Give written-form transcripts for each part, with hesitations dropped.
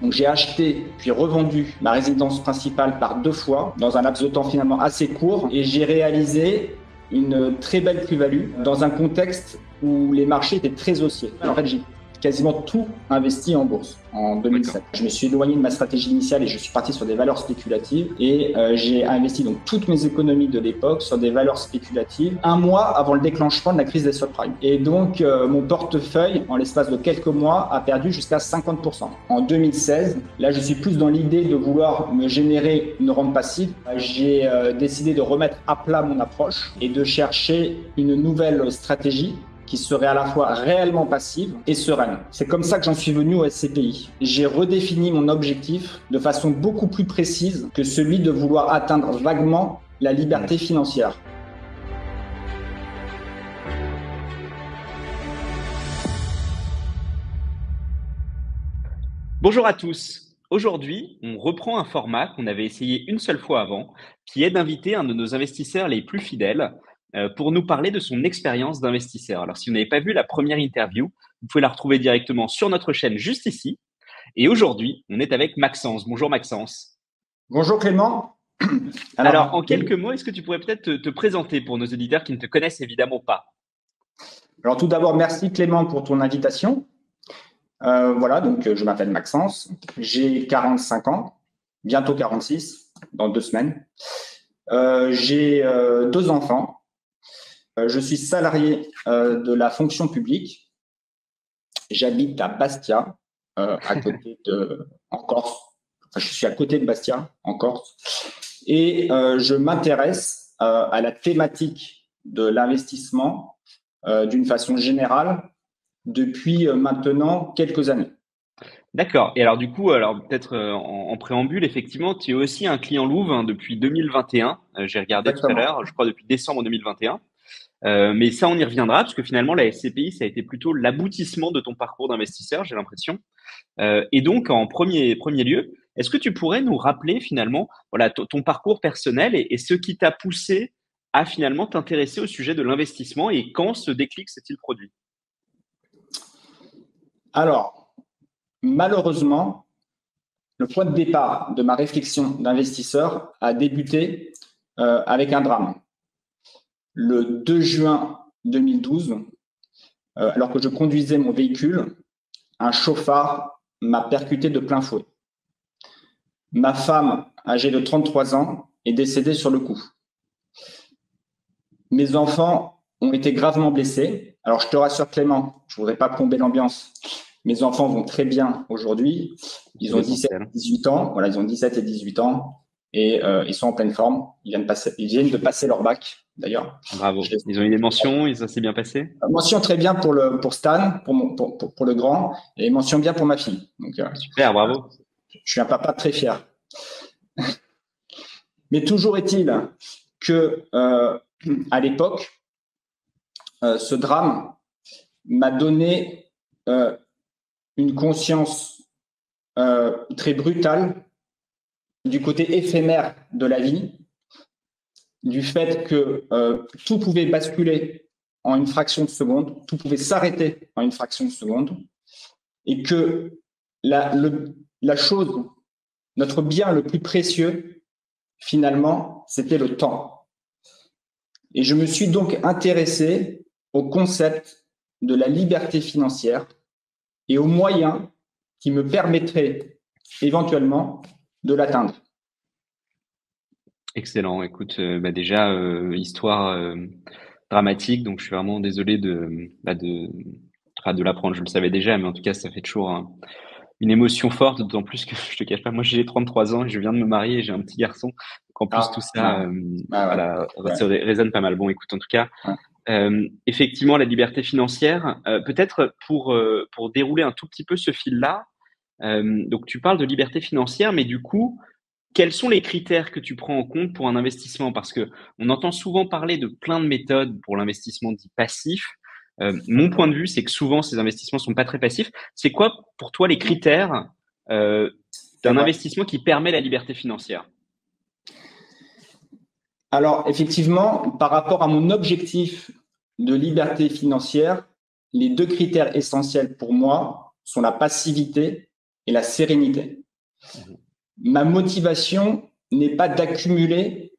Donc j'ai acheté puis revendu ma résidence principale par 2 fois dans un laps de temps finalement assez court et j'ai réalisé une très belle plus-value dans un contexte où les marchés étaient très haussiers. En fait, j'ai quasiment tout investi en bourse en 2007. Je me suis éloigné de ma stratégie initiale et je suis parti sur des valeurs spéculatives et j'ai investi donc toutes mes économies de l'époque sur des valeurs spéculatives un mois avant le déclenchement de la crise des subprimes. Et donc mon portefeuille en l'espace de quelques mois a perdu jusqu'à 50%. En 2016, là je suis plus dans l'idée de vouloir me générer une rente passive. J'ai décidé de remettre à plat mon approche et de chercher une nouvelle stratégie qui serait à la fois réellement passive et sereine. C'est comme ça que j'en suis venu au SCPI. J'ai redéfini mon objectif de façon beaucoup plus précise que celui de vouloir atteindre vaguement la liberté financière. Bonjour à tous. Aujourd'hui, on reprend un format qu'on avait essayé une seule fois avant, qui est d'inviter un de nos investisseurs les plus fidèles pour nous parler de son expérience d'investisseur. Alors, si vous n'avez pas vu la première interview, vous pouvez la retrouver directement sur notre chaîne juste ici. Et aujourd'hui, on est avec Maxence. Bonjour Maxence. Bonjour Clément. Alors, en quelques mots, est-ce que tu pourrais peut-être te présenter pour nos auditeurs qui ne te connaissent évidemment pas? Alors tout d'abord, merci Clément pour ton invitation. Voilà, donc je m'appelle Maxence, j'ai 45 ans, bientôt 46, dans 2 semaines. J'ai 2 enfants. Je suis salarié de la fonction publique. J'habite à Bastia, à côté en Corse. Enfin, je suis à côté de Bastia, en Corse. Et je m'intéresse à la thématique de l'investissement d'une façon générale depuis maintenant quelques années. D'accord. Et alors du coup, peut-être en préambule, effectivement, tu es aussi un client Louvre depuis 2021. J'ai regardé tout à Exactement. l'heure, je crois depuis décembre 2021. Mais ça, on y reviendra parce que finalement, la SCPI, ça a été plutôt l'aboutissement de ton parcours d'investisseur, j'ai l'impression. Et donc, en premier lieu, est-ce que tu pourrais nous rappeler finalement, voilà, ton parcours personnel et ce qui t'a poussé à finalement t'intéresser au sujet de l'investissement et quand ce déclic s'est-il produit? Alors, malheureusement, le point de départ de ma réflexion d'investisseur a débuté avec un drame. Le 2 juin 2012, alors que je conduisais mon véhicule, un chauffard m'a percuté de plein fouet. Ma femme, âgée de 33 ans, est décédée sur le coup. Mes enfants ont été gravement blessés. Alors, je te rassure Clément, je ne voudrais pas plomber l'ambiance. Mes enfants vont très bien aujourd'hui. Ils ont 17 et 18 ans. Voilà, ils ont 17 et 18 ans et ils sont en pleine forme. Ils viennent de passer leur bac, d'ailleurs. Bravo. Ils ont eu des mentions, ça s'est bien passé? Mention très bien pour Stan, pour le grand, et mention bien pour ma fille. Donc, super, bravo. Je suis un papa très fier. Mais toujours est-il que à l'époque, ce drame m'a donné une conscience très brutale du côté éphémère de la vie, du fait que tout pouvait basculer en une fraction de seconde, tout pouvait s'arrêter en une fraction de seconde, et que la chose, notre bien le plus précieux, finalement, c'était le temps. Et je me suis donc intéressé au concept de la liberté financière et aux moyens qui me permettraient éventuellement de l'atteindre. Excellent. Écoute, déjà, histoire dramatique, donc je suis vraiment désolé de l'apprendre. Je le savais déjà, mais en tout cas, ça fait toujours une émotion forte, d'autant plus que je te cache pas, moi j'ai 33 ans et je viens de me marier et j'ai un petit garçon. Donc en plus, tout ça, voilà, ça résonne pas mal. Bon, écoute, en tout cas, effectivement, la liberté financière, peut-être pour dérouler un tout petit peu ce fil-là, donc tu parles de liberté financière, mais du coup, quels sont les critères que tu prends en compte pour un investissement? Parce que on entend souvent parler de plein de méthodes pour l'investissement dit passif. Mon point de vue, c'est que souvent ces investissements sont pas très passifs. C'est quoi pour toi les critères d'un investissement qui permet la liberté financière? Alors effectivement, par rapport à mon objectif de liberté financière, les 2 critères essentiels pour moi sont la passivité et la sérénité. Ma motivation n'est pas d'accumuler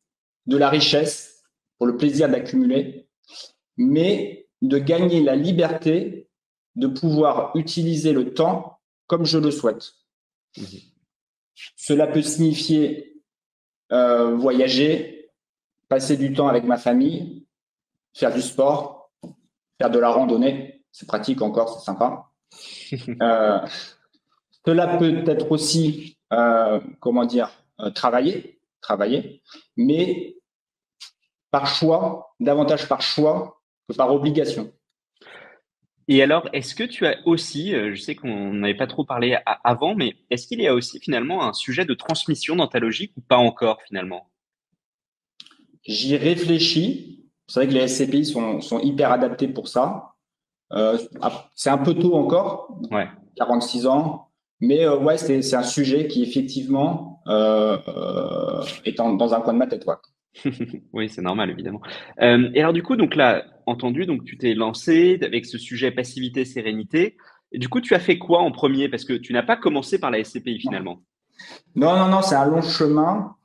de la richesse pour le plaisir d'accumuler, mais de gagner la liberté de pouvoir utiliser le temps comme je le souhaite. Cela peut signifier voyager, passer du temps avec ma famille, faire du sport, faire de la randonnée, c'est pratique encore, c'est sympa. Cela peut être aussi, travailler, mais par choix, davantage par choix que par obligation. Et alors, est-ce que tu as aussi, je sais qu'on n'avait pas trop parlé avant, mais est-ce qu'il y a aussi finalement un sujet de transmission dans ta logique ou pas encore finalement? J'y réfléchis. C'est vrai que les SCPI sont hyper adaptés pour ça. C'est un peu tôt encore, 46 ans, mais ouais, c'est un sujet qui effectivement est dans un coin de ma tête. Oui, c'est normal, évidemment. Et alors, du coup, donc là, entendu, donc tu t'es lancé avec ce sujet passivité, sérénité. Et du coup, tu as fait quoi en premier? Parce que tu n'as pas commencé par la SCPI finalement. Non, c'est un long chemin.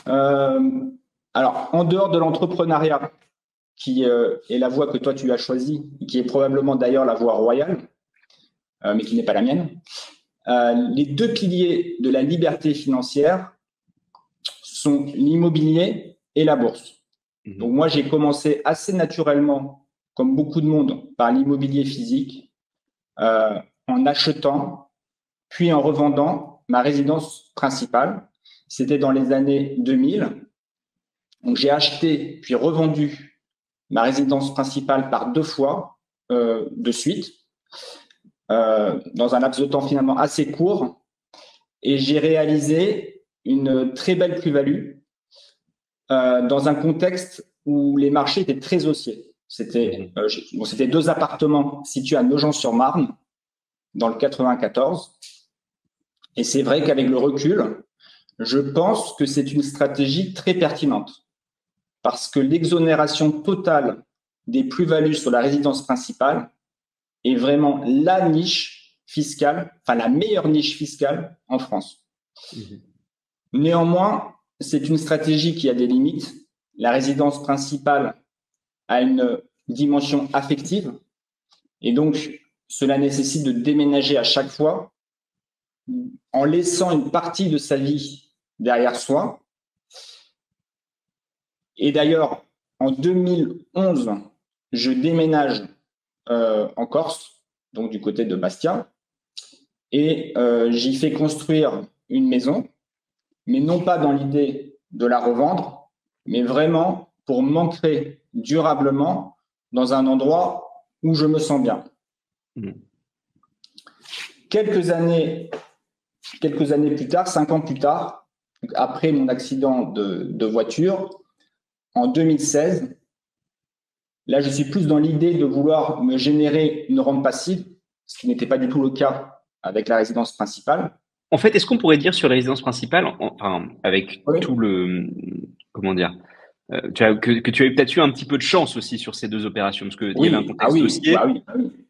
Alors, en dehors de l'entrepreneuriat, qui est la voie que toi tu as choisie, et qui est probablement d'ailleurs la voie royale, mais qui n'est pas la mienne, les deux piliers de la liberté financière sont l'immobilier et la bourse. Donc moi, j'ai commencé assez naturellement, comme beaucoup de monde, par l'immobilier physique, en achetant, puis en revendant ma résidence principale. C'était dans les années 2000. Donc j'ai acheté, puis revendu ma résidence principale par 2 fois de suite, dans un laps de temps finalement assez court. Et j'ai réalisé une très belle plus-value dans un contexte où les marchés étaient très haussiers. C'était 2 appartements situés à Nogent-sur-Marne, dans le 94. Et c'est vrai qu'avec le recul, je pense que c'est une stratégie très pertinente parce que l'exonération totale des plus-values sur la résidence principale est vraiment la niche fiscale, enfin la meilleure niche fiscale en France. Néanmoins, c'est une stratégie qui a des limites. La résidence principale a une dimension affective et donc cela nécessite de déménager à chaque fois en laissant une partie de sa vie derrière soi. Et d'ailleurs, en 2011, je déménage en Corse, donc du côté de Bastia, et j'y fais construire une maison, mais non pas dans l'idée de la revendre, mais vraiment pour m'ancrer durablement dans un endroit où je me sens bien. Quelques années plus tard, 5 ans plus tard, après mon accident de voiture, en 2016, là, je suis plus dans l'idée de vouloir me générer une rente passive, ce qui n'était pas du tout le cas avec la résidence principale. En fait, est-ce qu'on pourrait dire sur la résidence principale, enfin, avec tout le, comment dire, que tu avais peut-être eu un petit peu de chance aussi sur ces 2 opérations, parce qu'il y avait un contexte haussier.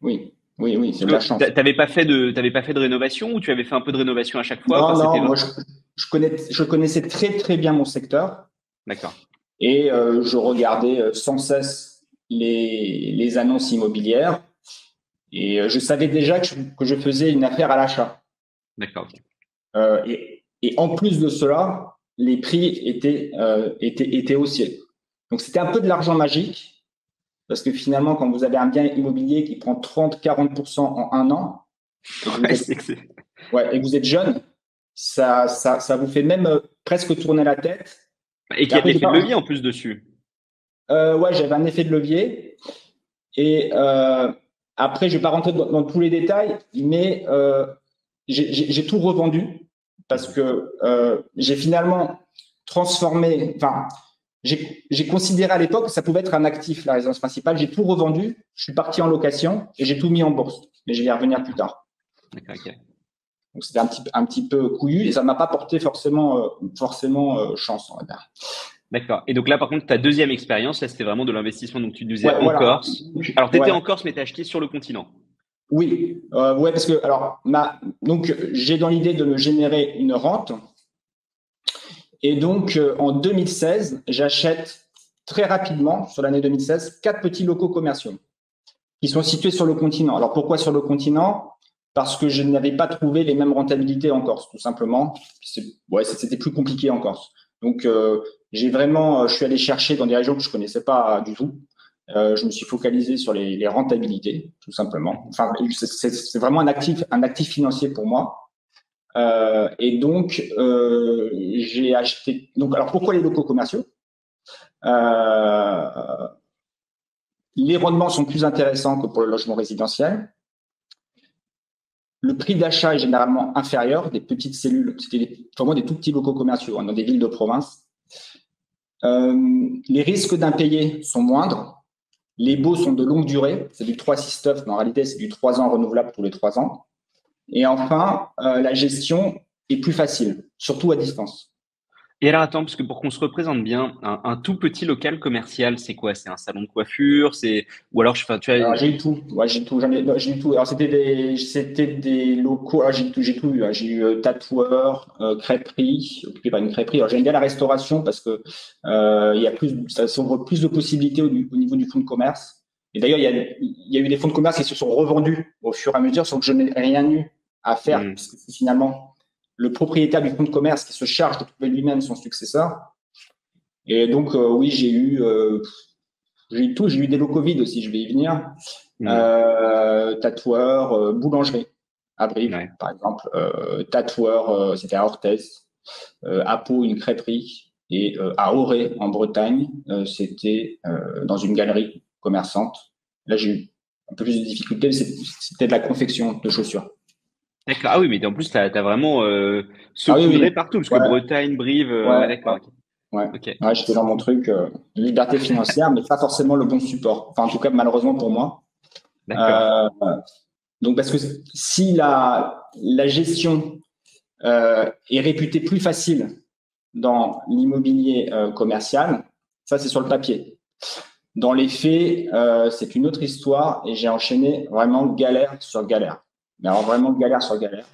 Oui, c'est de la chance. T'avais pas fait de rénovation ou tu avais fait un peu de rénovation à chaque fois? Non, moi, je connaissais très, très bien mon secteur. D'accord. Et je regardais sans cesse les annonces immobilières et je savais déjà que je faisais une affaire à l'achat. D'accord. Et en plus de cela, les prix étaient haussiers. Donc c'était un peu de l'argent magique parce que finalement, quand vous avez un bien immobilier qui prend 30-40% en un an, et que vous êtes jeune, ça vous fait même presque tourner la tête. Et qu'il y a de l'effet de levier en plus dessus. Ouais, j'avais un effet de levier. Et après, je vais pas rentrer dans tous les détails, mais j'ai tout revendu parce que j'ai finalement transformé. Enfin, j'ai considéré à l'époque que ça pouvait être un actif, la résidence principale. J'ai tout revendu. Je suis parti en location et j'ai tout mis en bourse. Mais je vais y revenir plus tard. D'accord, ok. Donc c'était un petit peu couillu et ça m'a pas porté forcément chance, on va dire. D'accord. Et donc là, par contre, ta deuxième expérience, là, c'était vraiment de l'investissement. Donc tu disais en Corse. Alors, tu étais en Corse, mais tu as acheté sur le continent. Oui, ouais, parce que alors donc j'ai dans l'idée de me générer une rente. Et donc en 2016, j'achète très rapidement sur l'année 2016 4 petits locaux commerciaux qui sont situés sur le continent. Alors pourquoi sur le continent? Parce que je n'avais pas trouvé les mêmes rentabilités en Corse, tout simplement. C'était plus compliqué en Corse. Donc je suis allé chercher dans des régions que je connaissais pas du tout. Je me suis focalisé sur les rentabilités, tout simplement. Enfin, c'est vraiment un actif financier pour moi. Et donc, j'ai acheté. Donc, alors pourquoi les locaux commerciaux? Les rendements sont plus intéressants que pour le logement résidentiel. Le prix d'achat est généralement inférieur, des petites cellules, c'était vraiment des tout petits locaux commerciaux dans des villes de province. Les risques d'impayés sont moindres. Les baux sont de longue durée, c'est du 3-6-9, mais en réalité, c'est du 3 ans renouvelable tous les 3 ans. Et enfin, la gestion est plus facile, surtout à distance. Et alors, attends, parce que pour qu'on se représente bien, un tout petit local commercial, c'est quoi? C'est un salon de coiffure, ou alors, enfin, tu vois. Alors, j'ai eu tout. Ouais, j'ai tout. J'ai eu tout. Alors, c'était des locaux. Alors, j'ai tout eu. Hein. J'ai eu tatoueur, crêperie, occupé par une crêperie. Alors, j'aime bien la restauration parce que il y a ça s'ouvre plus de possibilités au niveau du fonds de commerce. Et d'ailleurs, il y a eu des fonds de commerce qui se sont revendus au fur et à mesure, sans que je n'ai rien eu à faire, parce que c'est finalement le propriétaire du fonds de commerce qui se charge de trouver lui-même son successeur. Et donc, oui, j'ai eu tout. J'ai eu des locaux vides aussi, je vais y venir. Tatoueur, boulangerie à Brive, ouais. Par exemple. Tatoueur, c'était à Orthez. À Pau, une crêperie. Et à Auray, en Bretagne, c'était dans une galerie commerçante. Là, j'ai eu un peu plus de difficultés. C'était de la confection de chaussures. D'accord. Ah oui, mais en plus, tu as vraiment saupoudré partout, parce que Bretagne, Brive, d'accord. Ouais. Okay. Ouais, j'étais dans mon truc, liberté financière, mais pas forcément le bon support. Enfin, en tout cas, malheureusement pour moi. Donc, parce que si la gestion est réputée plus facile dans l'immobilier commercial, ça, c'est sur le papier. Dans les faits, c'est une autre histoire et j'ai enchaîné vraiment galère sur galère. Mais alors, vraiment galère sur galère.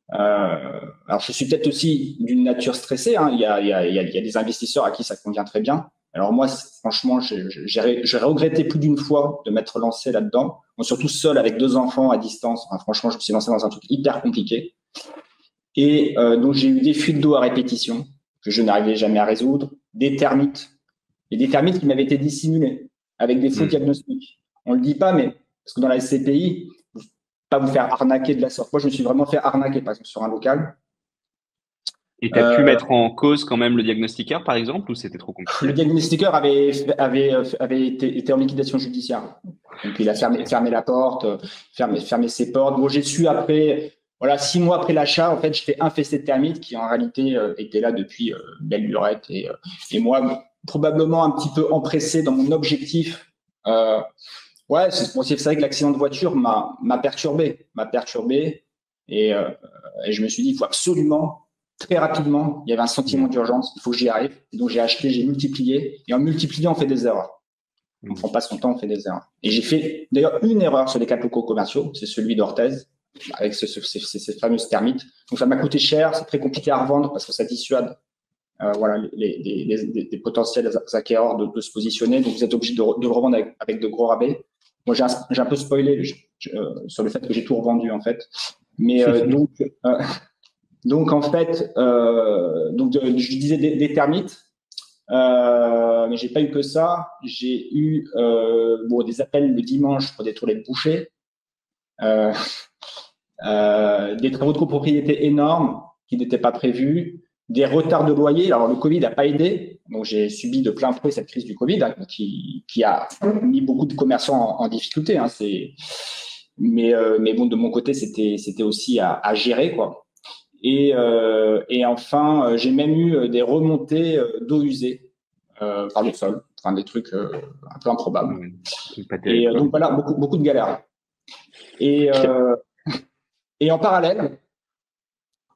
Alors, je suis peut-être aussi d'une nature stressée. Hein. Il y a des investisseurs à qui ça convient très bien. Alors moi, franchement, j'ai regretté plus d'une fois de m'être lancé là-dedans. Moi, surtout seul avec 2 enfants à distance. Enfin, franchement, je me suis lancé dans un truc hyper compliqué. Et donc, j'ai eu des fuites d'eau à répétition que je n'arrivais jamais à résoudre, des termites. Et des termites qui m'avaient été dissimulés avec des faux diagnostics. On le dit pas, mais parce que dans la SCPI, pas vous faire arnaquer de la sorte. Moi, je me suis vraiment fait arnaquer, par exemple, sur un local. Et tu as pu mettre en cause quand même le diagnostiqueur, par exemple, ou c'était trop compliqué? Le diagnostiqueur avait été en liquidation judiciaire. Donc, il a fermé la porte, fermé ses portes. Bon, j'ai su après, voilà, 6 mois après l'achat, en fait, j'étais infesté de termites qui, en réalité, étaient là depuis belle lurette. Et moi, probablement un petit peu empressé dans mon objectif. Ouais, c'est vrai que l'accident de voiture m'a perturbé. Et je me suis dit, il faut absolument, très rapidement, il y avait un sentiment d'urgence, il faut que j'y arrive. Et donc, j'ai acheté, j'ai multiplié. Et en multipliant, on fait des erreurs. On ne prend pas son temps, on fait des erreurs. Et j'ai fait d'ailleurs une erreur sur les 4 locaux commerciaux, c'est celui d'Orthez, avec ces fameuses termites. Donc, ça m'a coûté cher, c'est très compliqué à revendre parce que ça dissuade voilà, les potentiels acquéreurs de se positionner. Donc, vous êtes obligé de le revendre avec de gros rabais. Moi, j'ai un peu spoilé sur le fait que j'ai tout revendu, en fait. Mais donc en fait, je disais des termites, mais j'ai pas eu que ça. J'ai eu des appels le dimanche pour des toilettes bouchées, des travaux de copropriété énormes qui n'étaient pas prévus, des retards de loyer. Alors le Covid n'a pas aidé, donc j'ai subi de plein fouet cette crise du Covid qui a mis beaucoup de commerçants en difficulté. Hein, mais bon, de mon côté, c'était aussi à gérer, quoi. Et enfin, j'ai même eu des remontées d'eau usée par le sol, enfin des trucs un peu improbables. Et donc voilà, beaucoup de galères. Et en parallèle,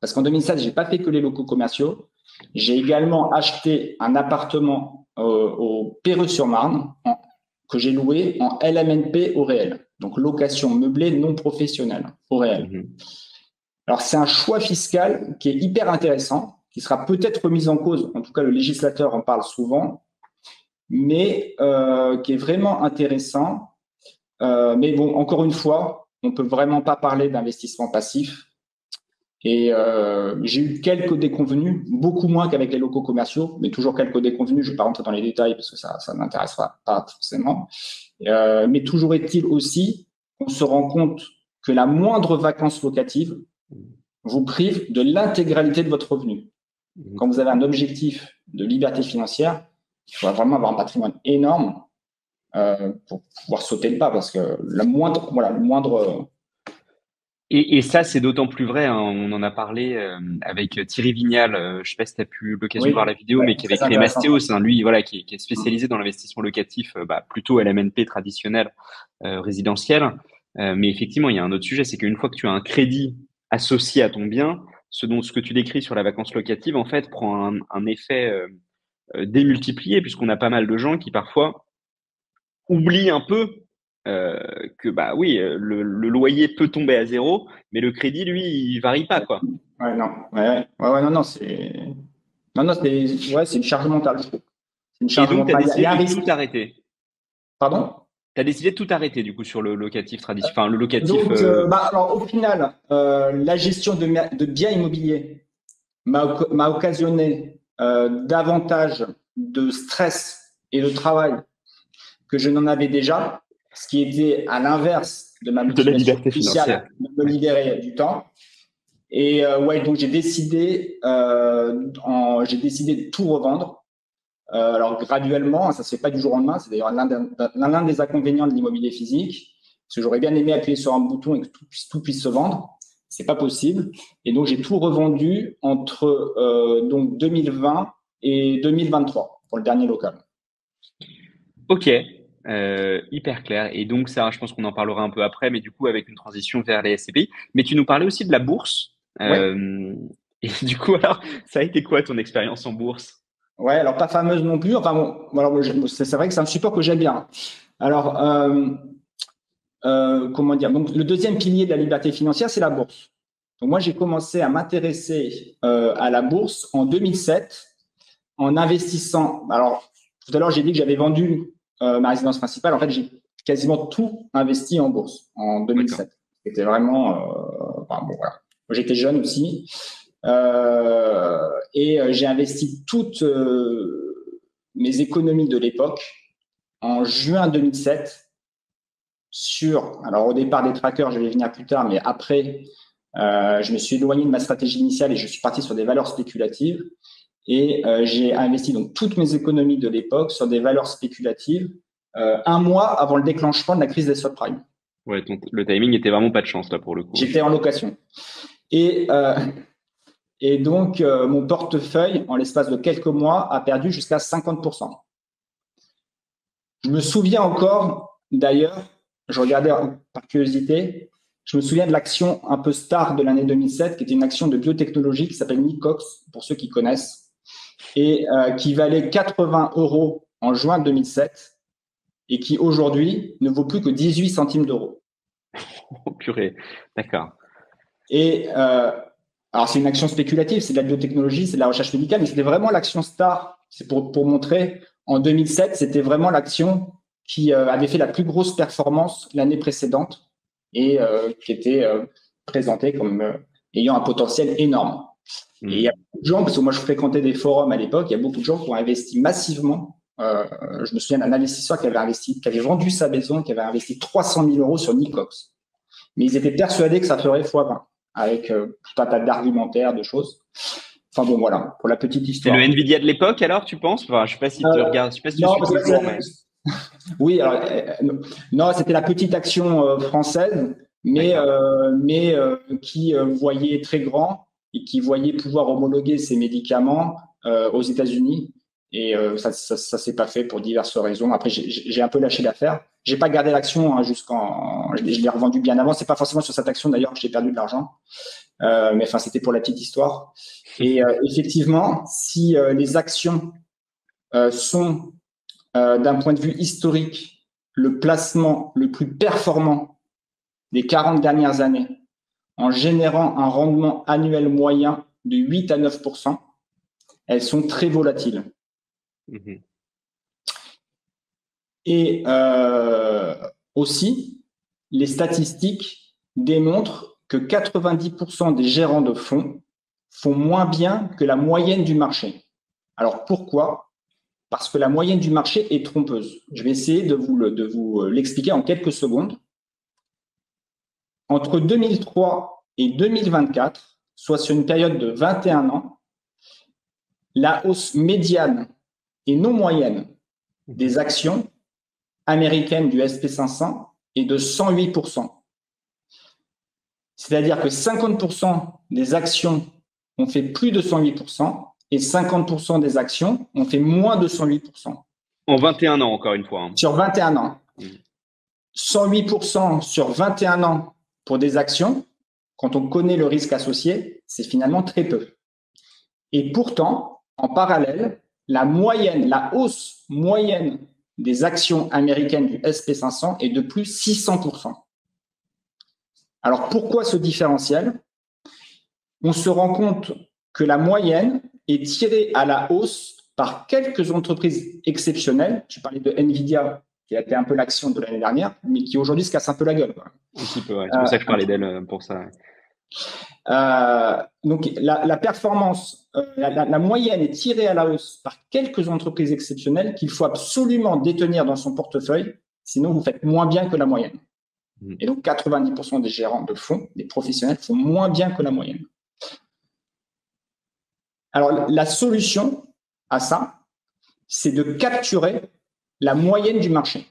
parce qu'en 2016, j'ai pas fait que les locaux commerciaux, j'ai également acheté un appartement au Perreux-sur-Marne que j'ai loué en LMNP au réel. Donc, location meublée non professionnelle, au réel. Alors, c'est un choix fiscal qui est hyper intéressant, qui sera peut-être remis en cause, en tout cas le législateur en parle souvent, mais qui est vraiment intéressant. Mais bon, encore une fois, on peut vraiment pas parler d'investissement passif. Et j'ai eu quelques déconvenus, beaucoup moins qu'avec les locaux commerciaux, mais toujours quelques déconvenus. Je ne vais pas rentrer dans les détails parce que ça m'intéressera pas forcément. Mais toujours est-il aussi qu'on se rend compte que la moindre vacance locative vous prive de l'intégralité de votre revenu. Quand vous avez un objectif de liberté financière, il faut vraiment avoir un patrimoine énorme pour pouvoir sauter le pas, parce que le moindre. Et ça, c'est d'autant plus vrai, hein, on en a parlé avec Thierry Vignal, je ne sais pas si tu as pu l'occasion de voir la vidéo, mais qui avait créé Mastéos, hein, lui, voilà, qui est spécialisé dans l'investissement locatif, plutôt LMNP traditionnel, résidentiel. Mais effectivement, il y a un autre sujet, c'est qu'une fois que tu as un crédit associé à ton bien, ce que tu décris sur la vacance locative, en fait, prend un effet démultiplié, puisqu'on a pas mal de gens qui parfois oublient un peu que oui, le loyer peut tomber à zéro, mais le crédit, lui, il varie pas, quoi. Ouais, non, c'est une charge mentale, je trouve. Et donc, tu as décidé de tout arrêter. Pardon? Tu as décidé de tout arrêter, du coup, sur le locatif traditionnel. Enfin, le locatif. Donc, alors, au final, la gestion de biens immobiliers m'a occasionné davantage de stress et de travail que je n'en avais déjà, ce qui était à l'inverse de ma motivation liberté financière de me libérer du temps. Et donc j'ai décidé de tout revendre. Alors graduellement, ça se fait pas du jour au lendemain. C'est d'ailleurs l'un des inconvénients de l'immobilier physique, parce que j'aurais bien aimé appuyer sur un bouton et que tout puisse se vendre. C'est pas possible. Et donc j'ai tout revendu entre donc 2020 et 2023 pour le dernier local. Ok. Hyper clair. Et donc ça, je pense qu'on en parlera un peu après, mais du coup avec une transition vers les SCPI. Mais tu nous parlais aussi de la bourse. Ouais. Et du coup, alors, ça a été quoi ton expérience en bourse? Ouais, alors pas fameuse non plus. Enfin bon, alors c'est vrai que c'est un support que j'aime bien. Alors, comment dire? Donc le deuxième pilier de la liberté financière, c'est la bourse. Donc moi, j'ai commencé à m'intéresser à la bourse en 2007 en investissant. Alors tout à l'heure, j'ai dit que j'avais vendu ma résidence principale. En fait, j'ai quasiment tout investi en bourse en 2007. C'était vraiment. Enfin, bon, voilà. J'étais jeune aussi. Et j'ai investi toutes mes économies de l'époque en juin 2007 alors au départ des trackers, je vais venir plus tard, mais après, je me suis éloigné de ma stratégie initiale et je suis parti sur des valeurs spéculatives. Et j'ai investi donc toutes mes économies de l'époque sur des valeurs spéculatives un mois avant le déclenchement de la crise des subprimes. Ouais, le timing était vraiment pas de chance là pour le coup. J'étais en location. Et donc, mon portefeuille, en l'espace de quelques mois, a perdu jusqu'à 50%. Je me souviens encore, d'ailleurs, je regardais par curiosité, je me souviens de l'action un peu star de l'année 2007, qui était une action de biotechnologie qui s'appelle Nicox, pour ceux qui connaissent, et qui valait 80 € en juin 2007, et qui aujourd'hui ne vaut plus que 18 centimes d'euros. Oh purée, d'accord. Et alors, c'est une action spéculative, c'est de la biotechnologie, c'est de la recherche médicale, mais c'était vraiment l'action star. C'est pour montrer, en 2007, c'était vraiment l'action qui avait fait la plus grosse performance l'année précédente et qui était présentée comme ayant un potentiel énorme. Et il y a beaucoup de gens, parce que moi je fréquentais des forums à l'époque, il y a beaucoup de gens qui ont investi massivement. Je me souviens d'un investisseur qui avait vendu sa maison, qui avait investi 300 000 € sur Nicox. Mais ils étaient persuadés que ça ferait x20. Avec tout un tas d'argumentaires, de choses. Enfin bon, voilà, pour la petite histoire. C'est le Nvidia de l'époque, alors, tu penses? Enfin, je sais pas si tu regardes, je sais pas si tu suis toujours, mais... Oui, alors, non, c'était la petite action française, mais qui voyait très grand et qui voyait pouvoir homologuer ses médicaments aux États-Unis. Et ça s'est pas fait pour diverses raisons. Après, j'ai un peu lâché l'affaire. J'ai pas gardé l'action je l'ai revendu bien avant. C'est pas forcément sur cette action d'ailleurs que j'ai perdu de l'argent. Mais enfin, c'était pour la petite histoire. Et effectivement, si les actions sont d'un point de vue historique le placement le plus performant des 40 dernières années en générant un rendement annuel moyen de 8 à 9%, elles sont très volatiles. Et aussi, les statistiques démontrent que 90% des gérants de fonds font moins bien que la moyenne du marché. Alors pourquoi? Parce que la moyenne du marché est trompeuse. Je vais essayer de vous l'expliquer en quelques secondes. Entre 2003 et 2024, soit sur une période de 21 ans, la hausse médiane et non moyenne des actions américaines du SP500 est de 108%. C'est-à-dire que 50% des actions ont fait plus de 108% et 50% des actions ont fait moins de 108%. En 21 ans, encore une fois. Hein. Sur 21 ans. 108% sur 21 ans pour des actions, quand on connaît le risque associé, c'est finalement très peu. Et pourtant, en parallèle, la hausse moyenne des actions américaines du SP500 est de plus 600%. Alors, pourquoi ce différentiel? On se rend compte que la moyenne est tirée à la hausse par quelques entreprises exceptionnelles. Je parlais de Nvidia, qui a été un peu l'action de l'année dernière, mais qui aujourd'hui se casse un peu la gueule. Un petit peu, ouais. C'est pour ça que je parlais d'elle pour ça. Donc, la performance, la moyenne est tirée à la hausse par quelques entreprises exceptionnelles qu'il faut absolument détenir dans son portefeuille, sinon vous faites moins bien que la moyenne. Et donc, 90% des gérants de fonds, des professionnels, font moins bien que la moyenne. Alors, la solution à ça, c'est de capturer la moyenne du marché,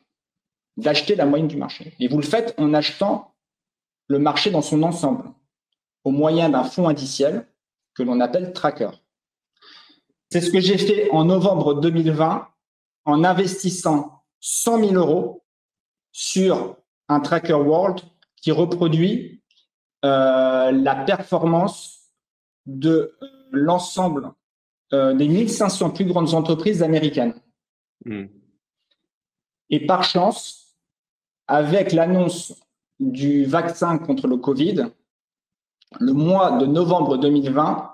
d'acheter la moyenne du marché. Et vous le faites en achetant le marché dans son ensemble, au moyen d'un fonds indiciel que l'on appelle tracker. C'est ce que j'ai fait en novembre 2020 en investissant 100 000 euros sur un tracker world qui reproduit la performance de l'ensemble des 1500 plus grandes entreprises américaines. Et par chance, avec l'annonce du vaccin contre le Covid, le mois de novembre 2020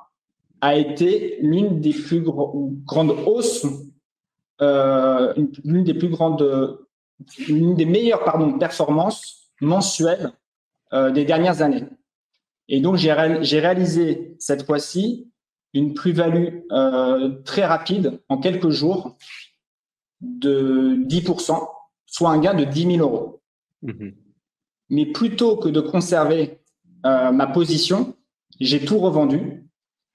a été l'une des plus grandes hausses, l'une des meilleures performances mensuelles des dernières années. Et donc, j'ai réalisé cette fois-ci une plus-value très rapide en quelques jours de 10%, soit un gain de 10 000 euros. Mais plutôt que de conserver ma position, j'ai tout revendu.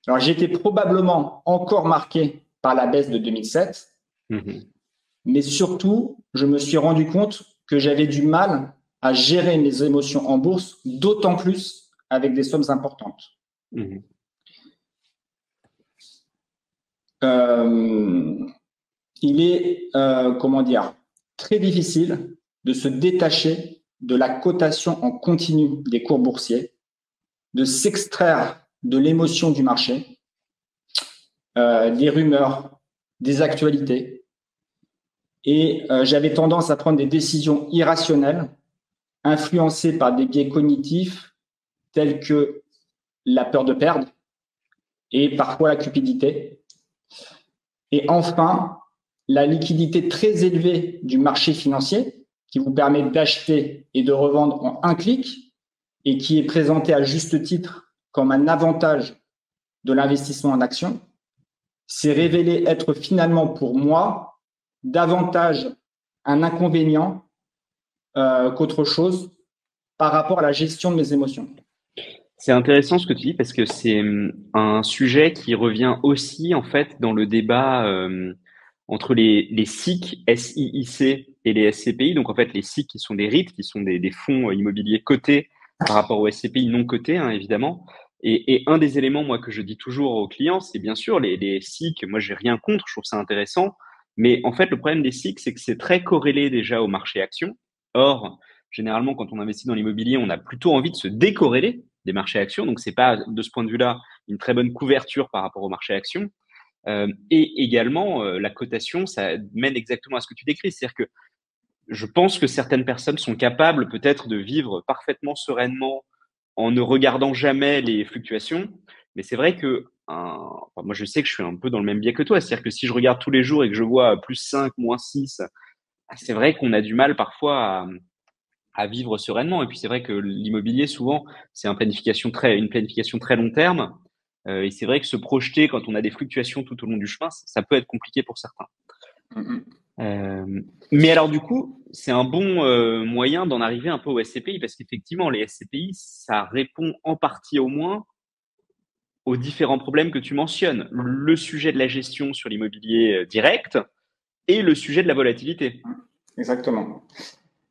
Alors, j'ai été probablement encore marqué par la baisse de 2007, mais surtout, je me suis rendu compte que j'avais du mal à gérer mes émotions en bourse, d'autant plus avec des sommes importantes. Il est, très difficile de se détacher de la cotation en continu des cours boursiers, de s'extraire de l'émotion du marché, des rumeurs, des actualités. Et j'avais tendance à prendre des décisions irrationnelles, influencées par des biais cognitifs tels que la peur de perdre et parfois la cupidité. Et enfin, la liquidité très élevée du marché financier qui vous permet d'acheter et de revendre en un clic et qui est présenté à juste titre comme un avantage de l'investissement en actions, s'est révélé être finalement pour moi davantage un inconvénient qu'autre chose par rapport à la gestion de mes émotions. C'est intéressant ce que tu dis parce que c'est un sujet qui revient aussi en fait dans le débat entre les SIC, SIIC et les SCPI. Donc en fait les SIC qui sont des REIT, qui sont des fonds immobiliers cotés par rapport aux SCPI non cotés, hein, évidemment. Et un des éléments moi que je dis toujours aux clients, c'est bien sûr les SIC. Moi j'ai rien contre, je trouve ça intéressant. Mais en fait le problème des SIC, c'est que c'est très corrélé déjà au marché action. Or généralement quand on investit dans l'immobilier, on a plutôt envie de se décorréler des marchés actions. Donc, c'est pas, de ce point de vue-là, une très bonne couverture par rapport au marché actions. Et également, la cotation, ça mène exactement à ce que tu décris. C'est-à-dire que je pense que certaines personnes sont capables peut-être de vivre parfaitement sereinement en ne regardant jamais les fluctuations. Mais c'est vrai que moi, je sais que je suis un peu dans le même biais que toi. C'est-à-dire que si je regarde tous les jours et que je vois plus 5, moins 6, c'est vrai qu'on a du mal parfois à vivre sereinement. Et puis c'est vrai que l'immobilier, souvent, c'est une planification très long terme. Et c'est vrai que se projeter quand on a des fluctuations tout au long du chemin, ça peut être compliqué pour certains. Mais alors du coup, c'est un bon moyen d'en arriver un peu au SCPI parce qu'effectivement, les SCPI, ça répond en partie au moins aux différents problèmes que tu mentionnes. Le sujet de la gestion sur l'immobilier direct et le sujet de la volatilité. Exactement.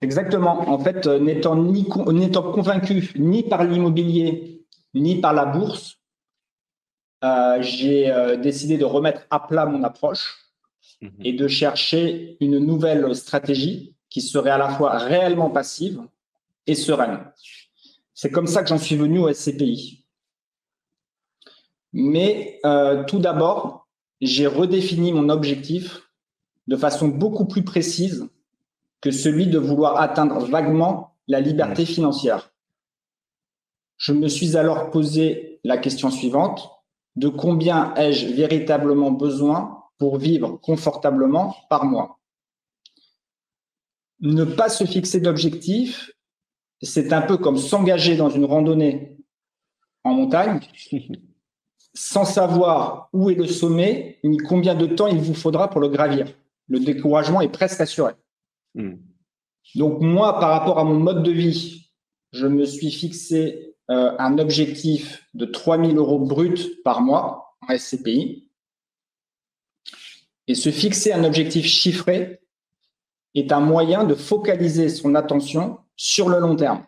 Exactement. En fait, n'étant convaincu ni par l'immobilier, ni par la bourse, j'ai décidé de remettre à plat mon approche et de chercher une nouvelle stratégie qui serait à la fois réellement passive et sereine. C'est comme ça que j'en suis venu au SCPI. Mais tout d'abord, j'ai redéfini mon objectif de façon beaucoup plus précise que celui de vouloir atteindre vaguement la liberté financière. Je me suis alors posé la question suivante: de combien ai-je véritablement besoin pour vivre confortablement par mois? Ne pas se fixer d'objectif, c'est un peu comme s'engager dans une randonnée en montagne sans savoir où est le sommet ni combien de temps il vous faudra pour le gravir. Le découragement est presque assuré. Donc moi, par rapport à mon mode de vie, je me suis fixé un objectif de 3 000 € bruts par mois en SCPI. Et se fixer un objectif chiffré est un moyen de focaliser son attention sur le long terme.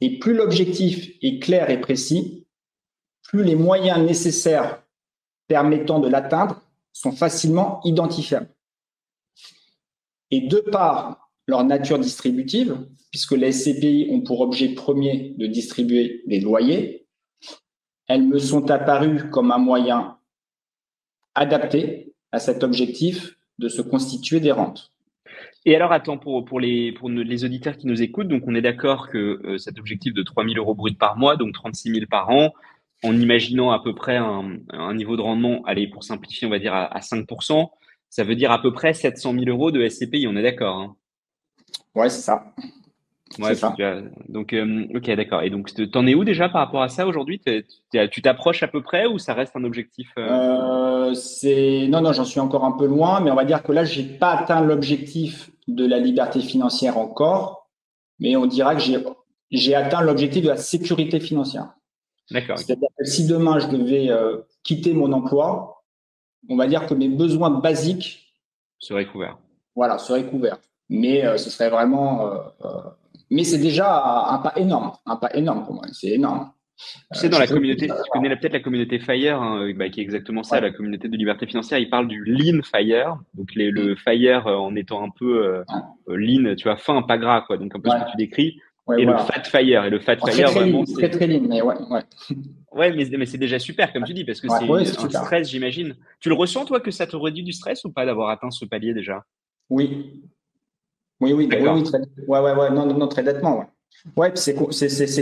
Et plus l'objectif est clair et précis, plus les moyens nécessaires permettant de l'atteindre sont facilement identifiables. Et de par leur nature distributive, puisque les SCPI ont pour objet premier de distribuer des loyers, elles me sont apparues comme un moyen adapté à cet objectif de se constituer des rentes. Et alors, attends, pour les auditeurs qui nous écoutent, donc on est d'accord que cet objectif de 3 000 € bruts par mois, donc 36 000 par an, en imaginant à peu près un niveau de rendement, allez, pour simplifier, on va dire à 5%, ça veut dire à peu près 700 000 € de SCPI, on est d'accord, hein? Ouais, c'est ça. Ouais, ça. Donc, ok, d'accord. Et donc, t'en es où déjà par rapport à ça aujourd'hui? Tu t'approches à peu près ou ça reste un objectif Non, j'en suis encore un peu loin, mais on va dire que là, j'ai pas atteint l'objectif de la liberté financière encore, mais on dira que j'ai atteint l'objectif de la sécurité financière. D'accord. C'est-à-dire que si demain je devais quitter mon emploi, on va dire que mes besoins basiques seraient couverts. Voilà, seraient couverts. Mais ce serait vraiment. Mais c'est déjà un pas énorme pour moi. C'est énorme. Tu sais, dans la communauté, tu connais peut-être la communauté FIRE, hein, qui est exactement ça, la communauté de liberté financière. Ils parlent du lean FIRE, donc le FIRE en étant un peu lean, tu vois, fin, pas gras, quoi. Donc un peu ce que tu décris. Et le fat FIRE, et le fat FIRE, vraiment, c'est très lean, mais ouais. Ouais, mais c'est déjà super, comme tu dis, parce que c'est un stress, j'imagine. Tu le ressens, toi, que ça te réduit du stress ou pas d'avoir atteint ce palier déjà? Oui, non, très nettement, ouais. Ouais, c'est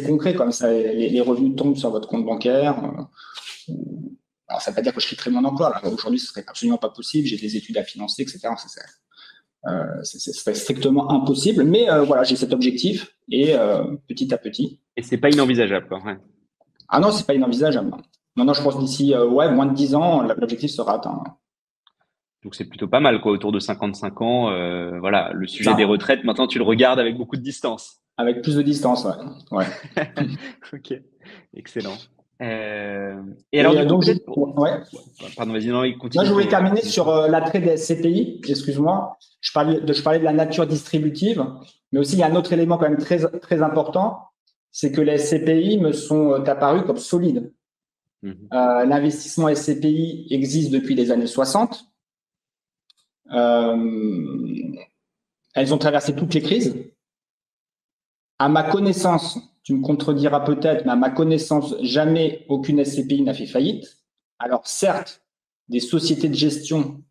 concret comme ça. Les revenus tombent sur votre compte bancaire. Alors, ça ne veut pas dire que je quitterai mon emploi. Aujourd'hui, ce serait absolument pas possible. J'ai des études à financer, etc. C'est strictement impossible. Mais voilà, j'ai cet objectif et petit à petit. Et c'est pas inenvisageable, quoi. Ouais. Ah non, c'est pas inenvisageable. Non, je pense d'ici moins de 10 ans, l'objectif sera atteint. Donc c'est plutôt pas mal, quoi, autour de 55 ans. Voilà, le sujet des retraites, maintenant tu le regardes avec beaucoup de distance. Avec plus de distance, ouais. Ok, excellent. Et alors, donc, pardon, vas-y, non, continue. Moi, je voulais terminer sur l'attrait des SCPI. Excuse-moi. Je parlais de la nature distributive, mais aussi il y a un autre élément quand même très, très important, c'est que les SCPI me sont apparus comme solides. L'investissement SCPI existe depuis les années 60. Elles ont traversé toutes les crises. À ma connaissance, tu me contrediras peut-être, mais à ma connaissance, jamais aucune SCPI n'a fait faillite. Alors certes, des sociétés de gestion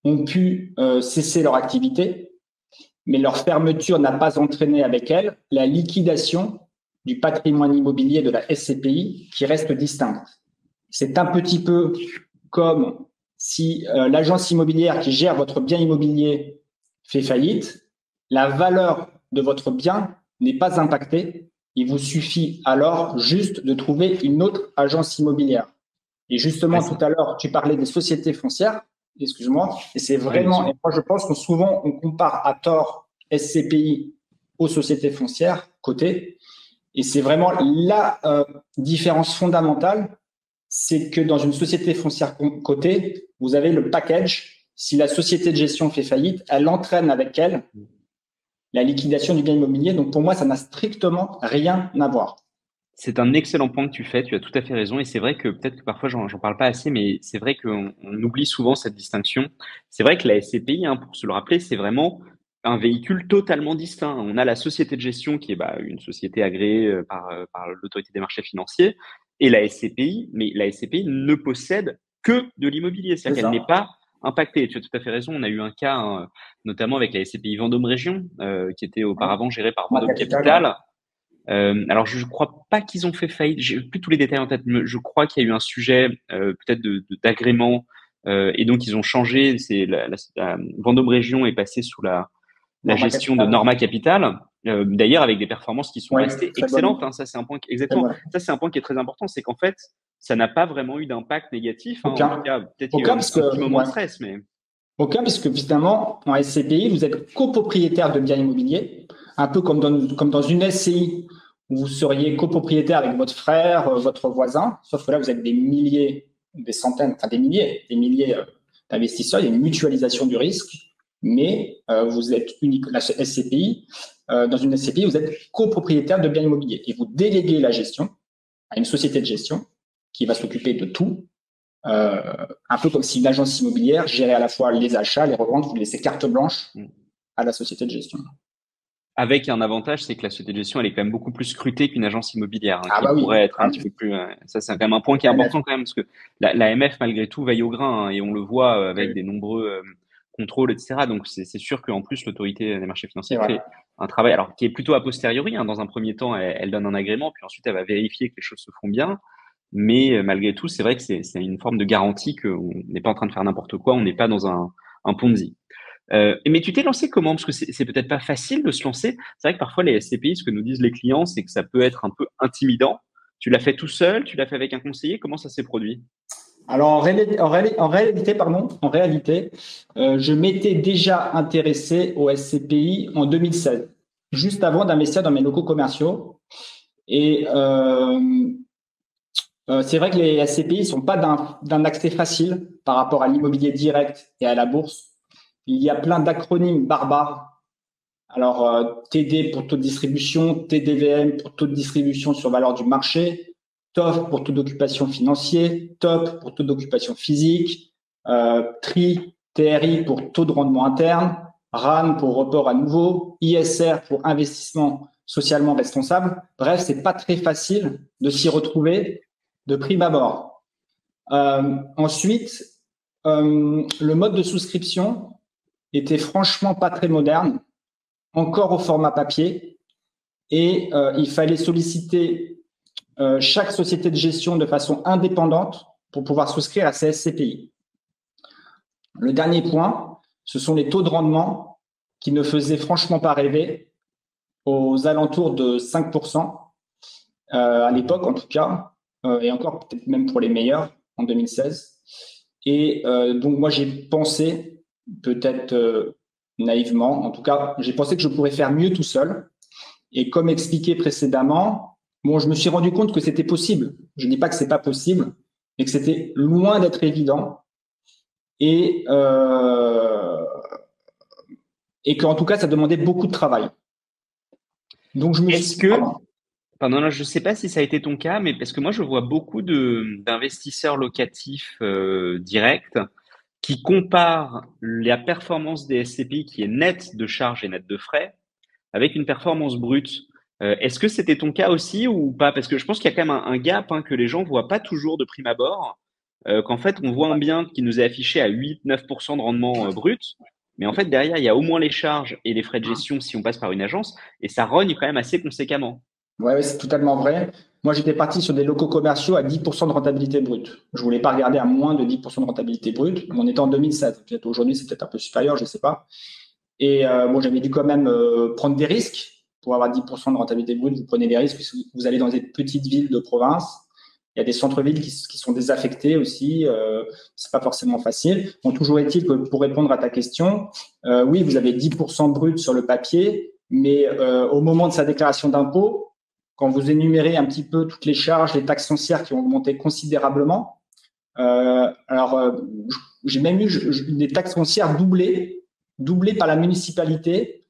ont pu cesser leur activité, mais leur fermeture n'a pas entraîné avec elle la liquidation du patrimoine immobilier de la SCPI qui reste distincte. C'est un petit peu comme si l'agence immobilière qui gère votre bien immobilier fait faillite, la valeur de votre bien n'est pas impactée. Il vous suffit alors juste de trouver une autre agence immobilière. Et justement, tout à l'heure, tu parlais des sociétés foncières, excuse-moi, et c'est vraiment, et moi je pense que souvent on compare à tort SCPI aux sociétés foncières cotées, et c'est vraiment la différence fondamentale, c'est que dans une société foncière cotée, vous avez le package. Si la société de gestion fait faillite, elle entraîne avec elle la liquidation du bien immobilier. Donc pour moi, ça n'a strictement rien à voir. C'est un excellent point que tu fais, tu as tout à fait raison. Et c'est vrai que peut-être que parfois j'en parle pas assez, mais c'est vrai qu'on oublie souvent cette distinction. C'est vrai que la SCPI, pour se le rappeler, c'est vraiment un véhicule totalement distinct. On a la société de gestion qui est une société agréée par l'autorité des marchés financiers et la SCPI, mais la SCPI ne possède que de l'immobilier, c'est-à-dire qu'elle n'est pas impactée. Tu as tout à fait raison. On a eu un cas, notamment avec la SCPI Vendôme Région, qui était auparavant gérée par Vendôme Capital. Alors je crois pas qu'ils ont fait faillite. J'ai plus tous les détails en tête, mais je crois qu'il y a eu un sujet peut-être d'agrément et donc ils ont changé. C'est la Vendôme Région est passée sous la gestion de Norma Capital. D'ailleurs avec des performances qui sont restées excellentes. Ça c'est un point exactement. Ça c'est un point qui est très important, c'est qu'en fait ça n'a pas vraiment eu d'impact négatif. En tout cas, peut-être qu'il y a eu un petit moment de stress, mais aucun, puisque évidemment en SCPI vous êtes copropriétaire de biens immobiliers. Un peu comme dans une SCI, où vous seriez copropriétaire avec votre frère, votre voisin, sauf que là, vous êtes des milliers, des centaines, enfin des milliers d'investisseurs, il y a une mutualisation du risque, mais vous êtes unique, la SCPI, dans une SCPI, vous êtes copropriétaire de biens immobiliers et vous déléguez la gestion à une société de gestion qui va s'occuper de tout, un peu comme si une agence immobilière gérait à la fois les achats, les reventes, vous laissez carte blanche à la société de gestion. Avec un avantage, c'est que la société de gestion, elle est quand même beaucoup plus scrutée qu'une agence immobilière, qui pourrait être un petit peu plus. Ça, c'est quand même un point qui est important quand même, parce que la MF, malgré tout, veille au grain, et on le voit avec des nombreux contrôles, etc. Donc, c'est sûr qu'en plus, l'autorité des marchés financiers fait un travail, alors qui est plutôt a posteriori. Dans un premier temps, elle donne un agrément, puis ensuite, elle va vérifier que les choses se font bien. Mais malgré tout, c'est vrai que c'est une forme de garantie qu'on n'est pas en train de faire n'importe quoi, on n'est pas dans un Ponzi. Mais tu t'es lancé comment? Parce que c'est peut-être pas facile de se lancer. C'est vrai que parfois les SCPI, ce que nous disent les clients, c'est que ça peut être un peu intimidant. Tu l'as fait tout seul? Tu l'as fait avec un conseiller? Comment ça s'est produit? Alors en réalité, je m'étais déjà intéressé au SCPI en 2016, juste avant d'investir dans mes locaux commerciaux. Et c'est vrai que les SCPI sont pas d'un accès facile par rapport à l'immobilier direct et à la bourse. Il y a plein d'acronymes barbares. Alors, TD pour taux de distribution, TDVM pour taux de distribution sur valeur du marché, TOF pour taux d'occupation financier, TOP pour taux d'occupation physique, TRI pour taux de rendement interne, RAN pour report à nouveau, ISR pour investissement socialement responsable. Bref, c'est pas très facile de s'y retrouver de prime abord. Ensuite, le mode de souscription était franchement pas très moderne, encore au format papier, et il fallait solliciter chaque société de gestion de façon indépendante pour pouvoir souscrire à ces SCPI. Le dernier point, ce sont les taux de rendement qui ne faisaient franchement pas rêver, aux alentours de 5%, à l'époque en tout cas, et encore peut-être même pour les meilleurs en 2016. Et donc moi j'ai pensé, peut-être naïvement, en tout cas, j'ai pensé que je pourrais faire mieux tout seul. Et comme expliqué précédemment, je me suis rendu compte que c'était possible. Je ne dis pas que c'est pas possible, mais que c'était loin d'être évident. Et qu'en tout cas, ça demandait beaucoup de travail. Donc, je me suis dit, Pardon, là, je ne sais pas si ça a été ton cas, mais parce que moi, je vois beaucoup d'investisseurs locatifs directs qui comparent la performance des SCPI qui est nette de charges et nette de frais avec une performance brute. Est-ce que c'était ton cas aussi ou pas? Parce que je pense qu'il y a quand même un gap que les gens voient pas toujours de prime abord, qu'en fait, on voit un bien qui nous est affiché à 8-9% de rendement brut, Mais en fait, derrière, il y a au moins les charges et les frais de gestion si on passe par une agence, et ça rogne quand même assez conséquemment. Ouais, ouais, c'est totalement vrai. Moi, j'étais parti sur des locaux commerciaux à 10% de rentabilité brute. Je voulais pas regarder à moins de 10% de rentabilité brute. On était en 2007. Peut-être aujourd'hui, c'est peut-être un peu supérieur, je sais pas. Et bon, j'avais dû quand même prendre des risques. Pour avoir 10% de rentabilité brute, vous prenez des risques puisque vous allez dans des petites villes de province. Il y a des centres-villes qui sont désaffectés aussi. C'est pas forcément facile. Bon, toujours est-il que pour répondre à ta question, oui, vous avez 10% brut sur le papier, mais au moment de sa déclaration d'impôt, quand vous énumérez un petit peu toutes les charges, les taxes foncières qui ont augmenté considérablement, j'ai même eu des taxes foncières doublées par la municipalité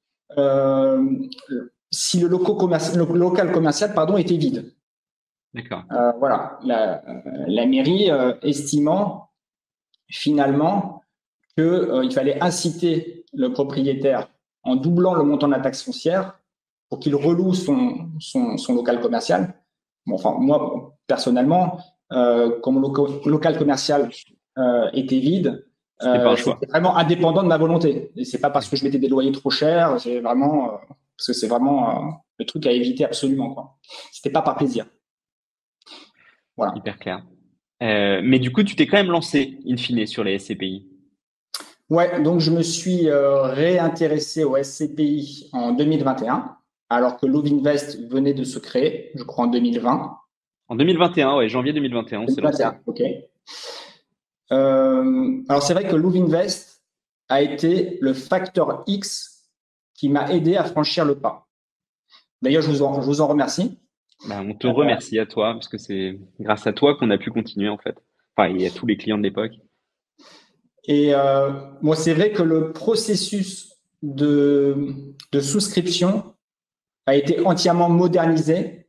si le local commercial était vide. D'accord. Voilà, la mairie estimant finalement qu'il fallait inciter le propriétaire en doublant le montant de la taxe foncière pour qu'il reloue son local commercial. Bon, enfin, moi, personnellement, quand mon local commercial était vide, c'était vraiment indépendant de ma volonté. Et c'est pas parce que je mettais des loyers trop chers, c'est vraiment parce que c'est vraiment le truc à éviter absolument, quoi. C'était pas par plaisir. Voilà. Hyper clair. Mais du coup, tu t'es quand même lancé, in fine, sur les SCPI. Ouais, donc je me suis réintéressé aux SCPI en 2021, alors que Lovinvest venait de se créer, je crois en 2020. En 2021, ouais, janvier 2021, on s'est lancé. Ok. Alors c'est vrai que Lovinvest a été le facteur X qui m'a aidé à franchir le pas. D'ailleurs, je vous en remercie. On te remercie à toi, parce que c'est grâce à toi qu'on a pu continuer, en fait. Enfin, il y a tous les clients de l'époque. Et moi, c'est vrai que le processus de souscription a été entièrement modernisé,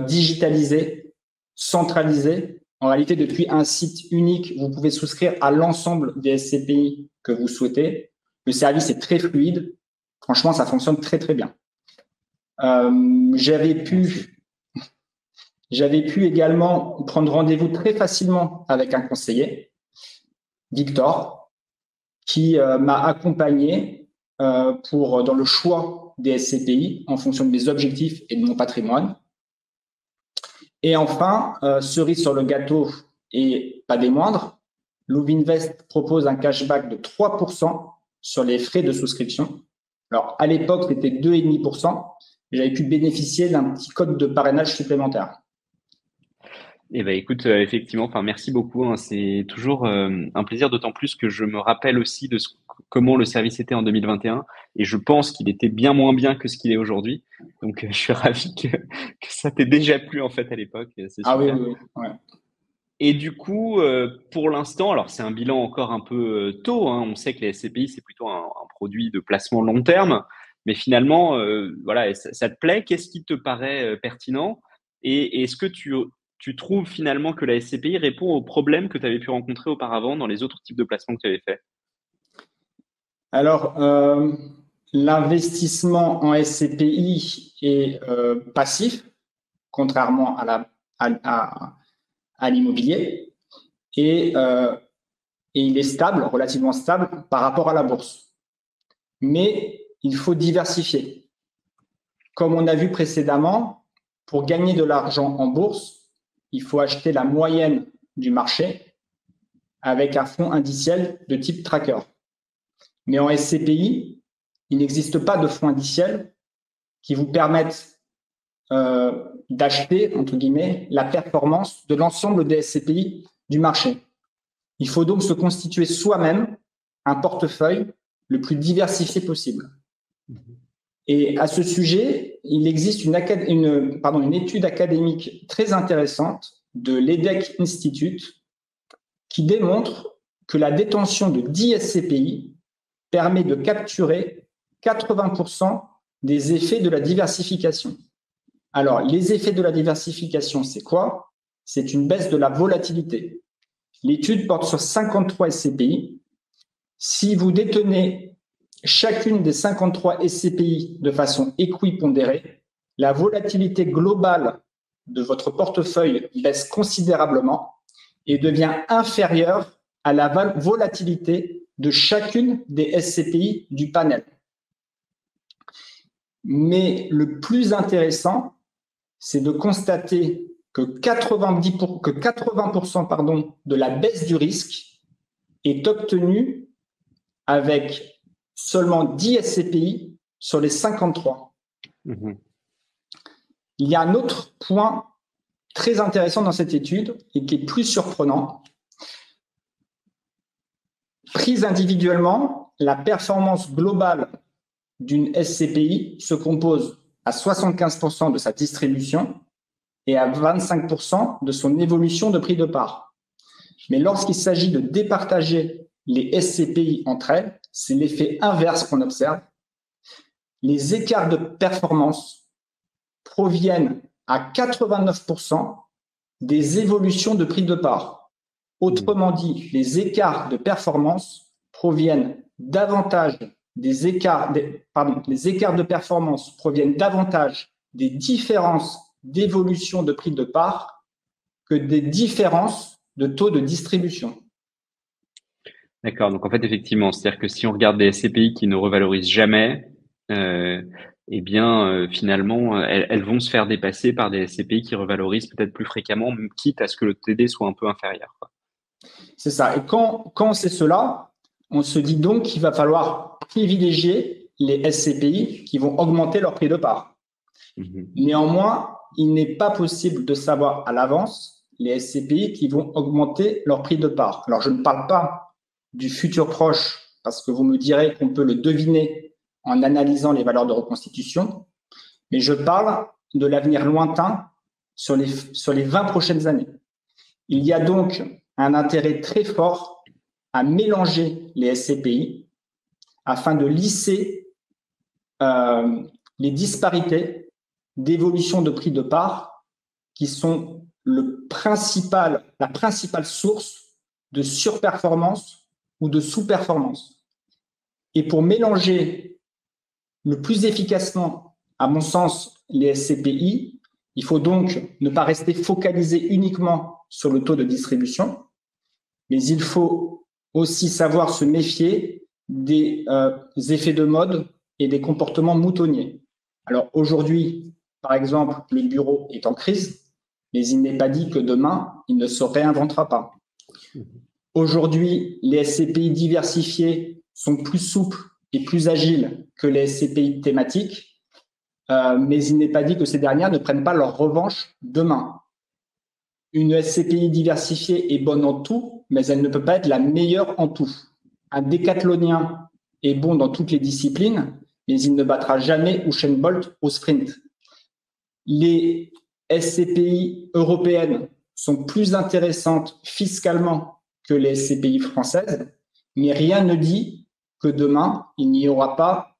digitalisé, centralisé. En réalité, depuis un site unique, vous pouvez souscrire à l'ensemble des SCPI que vous souhaitez. Le service est très fluide. Franchement, ça fonctionne très, très bien. J'avais pu également prendre rendez-vous très facilement avec un conseiller, Victor, qui m'a accompagné dans le choix des SCPI en fonction de mes objectifs et de mon patrimoine. Et enfin, cerise sur le gâteau et pas des moindres, Lovinvest propose un cashback de 3% sur les frais de souscription. Alors, à l'époque, c'était 2,5%. J'avais pu bénéficier d'un petit code de parrainage supplémentaire. Eh ben, écoute, effectivement, enfin, merci beaucoup, hein. C'est toujours un plaisir, d'autant plus que je me rappelle aussi de comment le service était en 2021, et je pense qu'il était bien moins bien que ce qu'il est aujourd'hui. Donc, je suis ravi que ça t'ait déjà plu en fait à l'époque. C'est super. Oui. Ouais. Et du coup, pour l'instant, alors c'est un bilan encore un peu tôt, hein. On sait que les SCPI, c'est plutôt un produit de placement long terme, mais finalement, voilà, ça te plaît? Qu'est-ce qui te paraît pertinent? Et est-ce que tu trouves finalement que la SCPI répond aux problèmes que tu avais pu rencontrer auparavant dans les autres types de placements que tu avais fait? Alors, l'investissement en SCPI est passif, contrairement à l'immobilier, et il est stable, relativement stable par rapport à la bourse. Mais il faut diversifier. Comme on a vu précédemment, pour gagner de l'argent en bourse, il faut acheter la moyenne du marché avec un fonds indiciel de type tracker. Mais en SCPI, il n'existe pas de fonds indiciels qui vous permettent d'acheter, entre guillemets, la performance de l'ensemble des SCPI du marché. Il faut donc se constituer soi-même un portefeuille le plus diversifié possible. Et à ce sujet, il existe une étude académique très intéressante de l'EDEC Institute qui démontre que la détention de 10 SCPI permet de capturer 80% des effets de la diversification. Alors, les effets de la diversification, c'est quoi? C'est une baisse de la volatilité. L'étude porte sur 53 SCPI. Si vous détenez chacune des 53 SCPI de façon équipondérée, la volatilité globale de votre portefeuille baisse considérablement et devient inférieure à la volatilité de chacune des SCPI du panel. Mais le plus intéressant, c'est de constater que 80% de la baisse du risque est obtenue avec seulement 10 SCPI sur les 53. Mmh. Il y a un autre point très intéressant dans cette étude et qui est plus surprenant. Prise individuellement, la performance globale d'une SCPI se compose à 75% de sa distribution et à 25% de son évolution de prix de part. Mais lorsqu'il s'agit de départager les SCPI entre elles, c'est l'effet inverse qu'on observe. Les écarts de performance proviennent à 89% des évolutions de prix de part. Autrement dit, les écarts de performance proviennent davantage les écarts de performance proviennent davantage des différences d'évolution de prix de part que des différences de taux de distribution. D'accord, donc en fait, effectivement, c'est-à-dire que si on regarde des SCPI qui ne revalorisent jamais, finalement, elles vont se faire dépasser par des SCPI qui revalorisent peut-être plus fréquemment, quitte à ce que le TD soit un peu inférieur, quoi. C'est ça. Et quand c'est cela, on se dit donc qu'il va falloir privilégier les SCPI qui vont augmenter leur prix de part. Néanmoins, il n'est pas possible de savoir à l'avance les SCPI qui vont augmenter leur prix de part. Alors, je ne parle pas du futur proche, parce que vous me direz qu'on peut le deviner en analysant les valeurs de reconstitution, mais je parle de l'avenir lointain sur les 20 prochaines années. Il y a donc un intérêt très fort à mélanger les SCPI afin de lisser les disparités d'évolution de prix de part qui sont la principale source de surperformance ou de sous-performance. Et pour mélanger le plus efficacement, à mon sens, les SCPI, il faut donc ne pas rester focalisé uniquement sur le taux de distribution, mais il faut aussi savoir se méfier des effets de mode et des comportements moutonniers. Alors aujourd'hui, par exemple, le bureau est en crise, mais il n'est pas dit que demain, il ne se réinventera pas. Aujourd'hui, les SCPI diversifiés sont plus souples et plus agiles que les SCPI thématiques, mais il n'est pas dit que ces dernières ne prennent pas leur revanche demain. Une SCPI diversifiée est bonne en tout, mais elle ne peut pas être la meilleure en tout. Un décathlonien est bon dans toutes les disciplines, mais il ne battra jamais Usain Bolt au sprint. Les SCPI européennes sont plus intéressantes fiscalement que les SCPI françaises, mais rien ne dit que demain, il n'y aura pas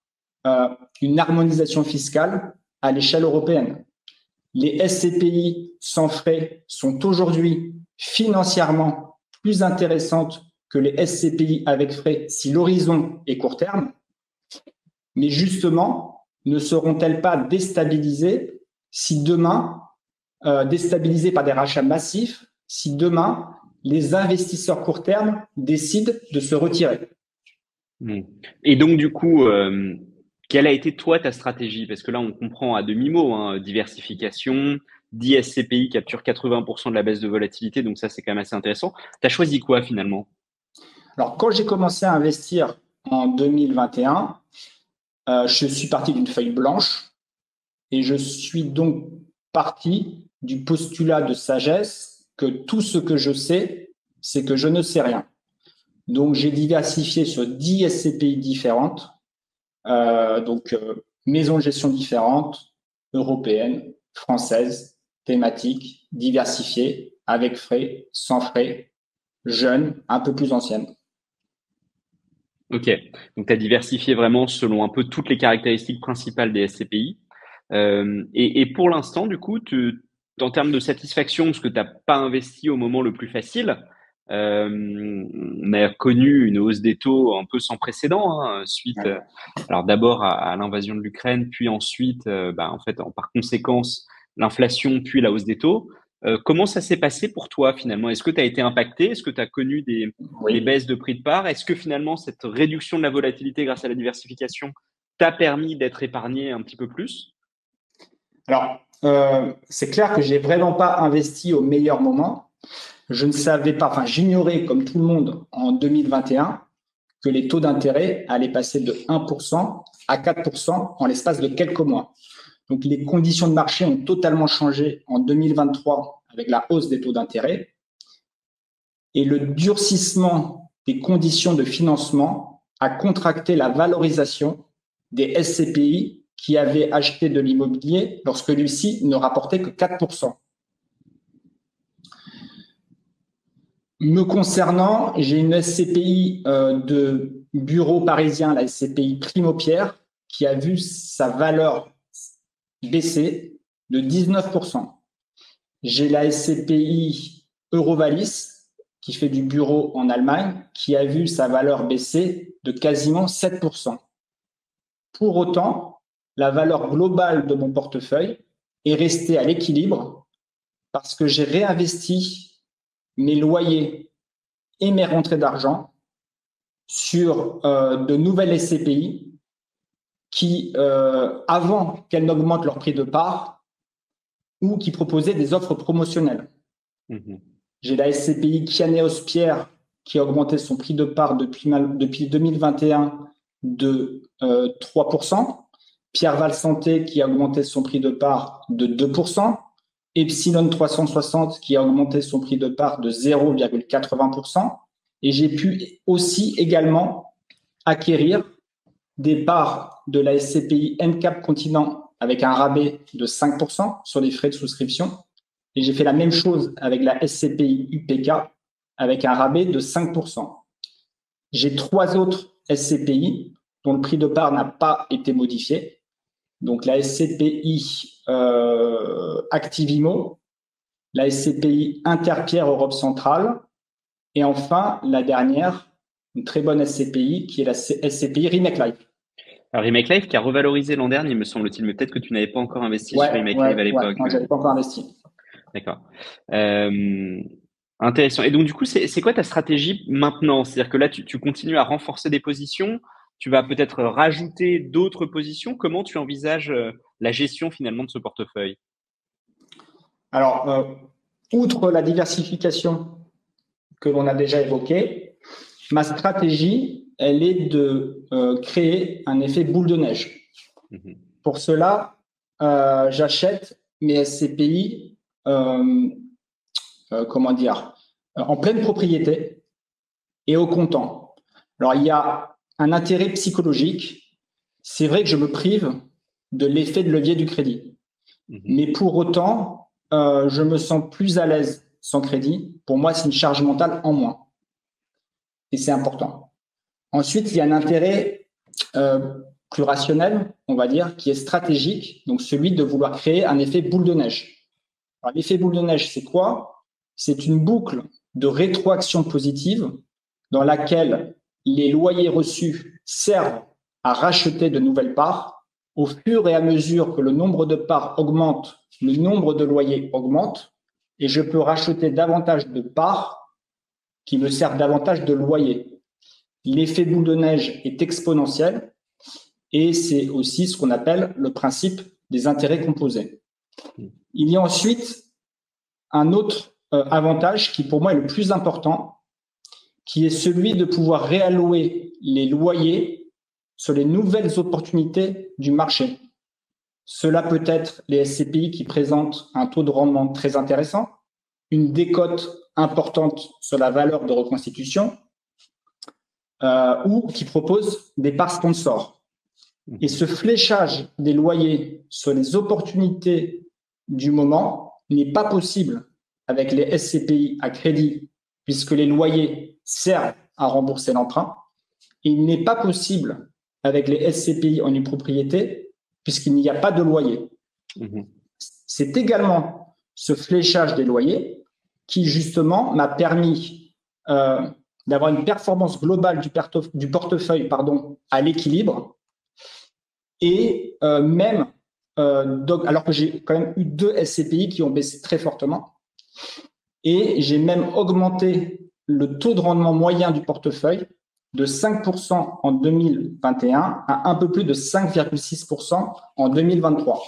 une harmonisation fiscale à l'échelle européenne. Les SCPI sans frais sont aujourd'hui financièrement plus intéressantes que les SCPI avec frais si l'horizon est court terme. Mais justement, ne seront-elles pas déstabilisées si demain, déstabilisées par des rachats massifs, si demain, les investisseurs court terme décident de se retirer? Et donc, du coup, quelle a été, toi, ta stratégie? Parce que là, on comprend à demi-mot, hein, diversification, 10 SCPI capturent 80% de la baisse de volatilité, donc ça, c'est quand même assez intéressant. Tu as choisi quoi, finalement? Alors, quand j'ai commencé à investir en 2021, je suis parti d'une feuille blanche et je suis donc parti du postulat de sagesse que tout ce que je sais, c'est que je ne sais rien. Donc, j'ai diversifié sur 10 SCPI différentes, maisons de gestion différentes, européennes, françaises, thématiques, diversifiées, avec frais, sans frais, jeunes, un peu plus anciennes. Ok, donc tu as diversifié vraiment selon un peu toutes les caractéristiques principales des SCPI. Et pour l'instant, du coup, en termes de satisfaction, parce que tu n'as pas investi au moment le plus facile, on a connu une hausse des taux un peu sans précédent, hein, suite, alors d'abord à l'invasion de l'Ukraine, puis ensuite, par conséquence, l'inflation, puis la hausse des taux. Comment ça s'est passé pour toi finalement? Est-ce que tu as été impacté? Est-ce que tu as connu des baisses de prix de part? Est-ce que finalement cette réduction de la volatilité grâce à la diversification t'a permis d'être épargné un petit peu plus? Alors, c'est clair que j'ai vraiment pas investi au meilleur moment. Je ne savais pas, enfin, j'ignorais comme tout le monde en 2021 que les taux d'intérêt allaient passer de 1% à 4% en l'espace de quelques mois. Donc, les conditions de marché ont totalement changé en 2023 avec la hausse des taux d'intérêt et le durcissement des conditions de financement a contracté la valorisation des SCPI qui avaient acheté de l'immobilier lorsque celui-ci ne rapportait que 4%. Me concernant, j'ai une SCPI de bureau parisien, la SCPI Primo-Pierre, qui a vu sa valeur baisser de 19%. J'ai la SCPI Eurovalis, qui fait du bureau en Allemagne, qui a vu sa valeur baisser de quasiment 7%. Pour autant, la valeur globale de mon portefeuille est restée à l'équilibre parce que j'ai réinvesti mes loyers et mes rentrées d'argent sur de nouvelles SCPI qui, avant qu'elles n'augmentent leur prix de part ou qui proposaient des offres promotionnelles. J'ai la SCPI Kianeos Pierre qui a augmenté son prix de part depuis 2021 de 3%. Pierre Val Santé qui a augmenté son prix de part de 2%. Epsilon 360 qui a augmenté son prix de part de 0,80%. Et j'ai pu aussi également acquérir des parts de la SCPI NCAP Continent avec un rabais de 5% sur les frais de souscription. Et j'ai fait la même chose avec la SCPI UPK avec un rabais de 5%. J'ai 3 autres SCPI dont le prix de part n'a pas été modifié. Donc la SCPI Activimo, la SCPI Interpierre Europe Centrale et enfin la dernière, une très bonne SCPI qui est la SCPI Remake Life. Alors Remake Life qui a revalorisé l'an dernier, me semble-t-il, mais peut-être que tu n'avais pas encore investi sur Remake Life à l'époque. Non, j'avais pas encore investi. D'accord. Intéressant. Et donc, du coup, c'est quoi ta stratégie maintenant? C'est-à-dire que là, tu continues à renforcer des positions, tu vas peut-être rajouter d'autres positions. Comment tu envisages la gestion finalement de ce portefeuille? Alors, outre la diversification que l'on a déjà évoquée, ma stratégie, elle est de créer un effet boule de neige. Pour cela, j'achète mes SCPI en pleine propriété et au comptant. Alors, il y a un intérêt psychologique. C'est vrai que je me prive de l'effet de levier du crédit. Mais pour autant, je me sens plus à l'aise sans crédit. Pour moi, c'est une charge mentale en moins. Et c'est important. Ensuite, il y a un intérêt plus rationnel, on va dire, qui est stratégique, donc celui de vouloir créer un effet boule de neige. Alors, l'effet boule de neige, c'est quoi? C'est une boucle de rétroaction positive dans laquelle les loyers reçus servent à racheter de nouvelles parts. Au fur et à mesure que le nombre de parts augmente, le nombre de loyers augmente et je peux racheter davantage de parts qui me servent davantage de loyers. L'effet boule de neige est exponentiel et c'est aussi ce qu'on appelle le principe des intérêts composés. Il y a ensuite un autre avantage qui pour moi est le plus important, qui est celui de pouvoir réallouer les loyers sur les nouvelles opportunités du marché. Cela peut être les SCPI qui présentent un taux de rendement très intéressant, une décote importante sur la valeur de reconstitution ou qui proposent des parts sponsors. Et ce fléchage des loyers sur les opportunités du moment n'est pas possible avec les SCPI à crédit puisque les loyers servent à rembourser l'emprunt. Et il n'est pas possible avec les SCPI en propriété puisqu'il n'y a pas de loyer. C'est également ce fléchage des loyers qui justement m'a permis d'avoir une performance globale du portefeuille à l'équilibre et même alors que j'ai quand même eu 2 SCPI qui ont baissé très fortement, Et j'ai même augmenté le taux de rendement moyen du portefeuille de 5% en 2021 à un peu plus de 5,6% en 2023.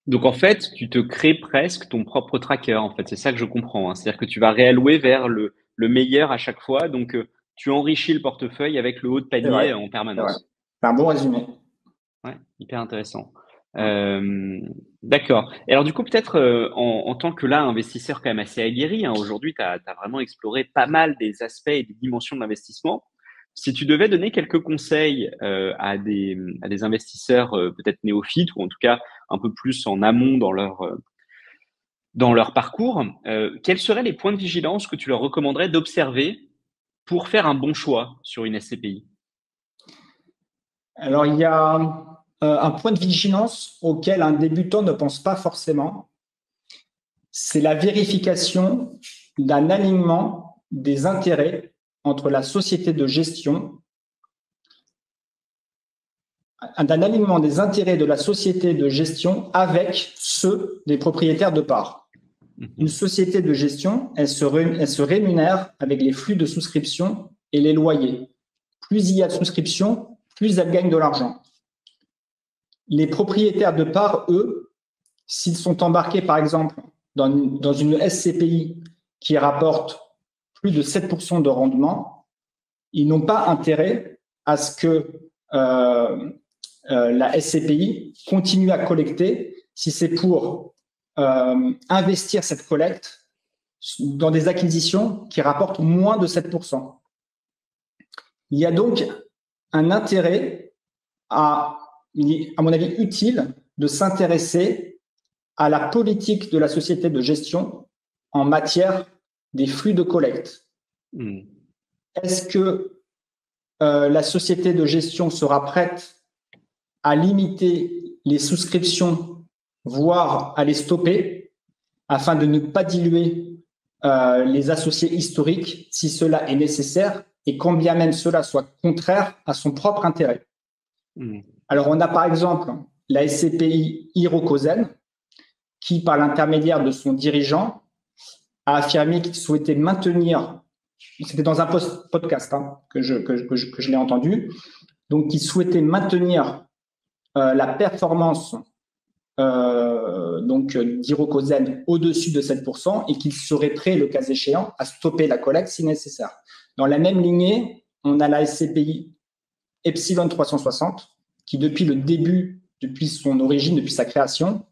Donc, en fait, tu te crées presque ton propre tracker. En fait, c'est ça que je comprends, hein. C'est-à-dire que tu vas réallouer vers le meilleur à chaque fois. Donc, tu enrichis le portefeuille avec le haut de panier en permanence. C'est un bon résumé. Ouais, hyper intéressant. D'accord. Et alors, du coup, peut-être en tant que là, investisseur quand même assez aguerri, hein, aujourd'hui, tu as vraiment exploré pas mal des aspects et des dimensions de l'investissement. Si tu devais donner quelques conseils à des investisseurs peut-être néophytes ou en tout cas un peu plus en amont dans leur parcours, quels seraient les points de vigilance que tu leur recommanderais d'observer pour faire un bon choix sur une SCPI? Alors, il y a un point de vigilance auquel un débutant ne pense pas forcément, c'est la vérification d'un alignement des intérêts entre la société de gestion, d'un alignement des intérêts de la société de gestion avec ceux des propriétaires de parts. Une société de gestion, elle se rémunère avec les flux de souscription et les loyers. Plus il y a de souscription, plus elle gagne de l'argent. Les propriétaires de parts, eux, s'ils sont embarqués, par exemple, dans une SCPI qui rapporte plus de 7% de rendement, ils n'ont pas intérêt à ce que la SCPI continue à collecter si c'est pour investir cette collecte dans des acquisitions qui rapportent moins de 7%. Il y a donc un intérêt à mon avis, utile de s'intéresser à la politique de la société de gestion en matière des flux de collecte. Est-ce que la société de gestion sera prête à limiter les souscriptions, voire à les stopper, afin de ne pas diluer les associés historiques si cela est nécessaire et quand bien même cela soit contraire à son propre intérêt? Alors, on a par exemple la SCPI Hirokozen, qui, par l'intermédiaire de son dirigeant, a affirmé qu'il souhaitait maintenir, c'était dans un podcast que je l'ai entendu, donc qu'il souhaitait maintenir la performance d'Hirokozen au-dessus de 7% et qu'il serait prêt, le cas échéant, à stopper la collecte si nécessaire. Dans la même lignée, on a la SCPI Epsilon 360, qui depuis le début, depuis son origine, depuis sa création,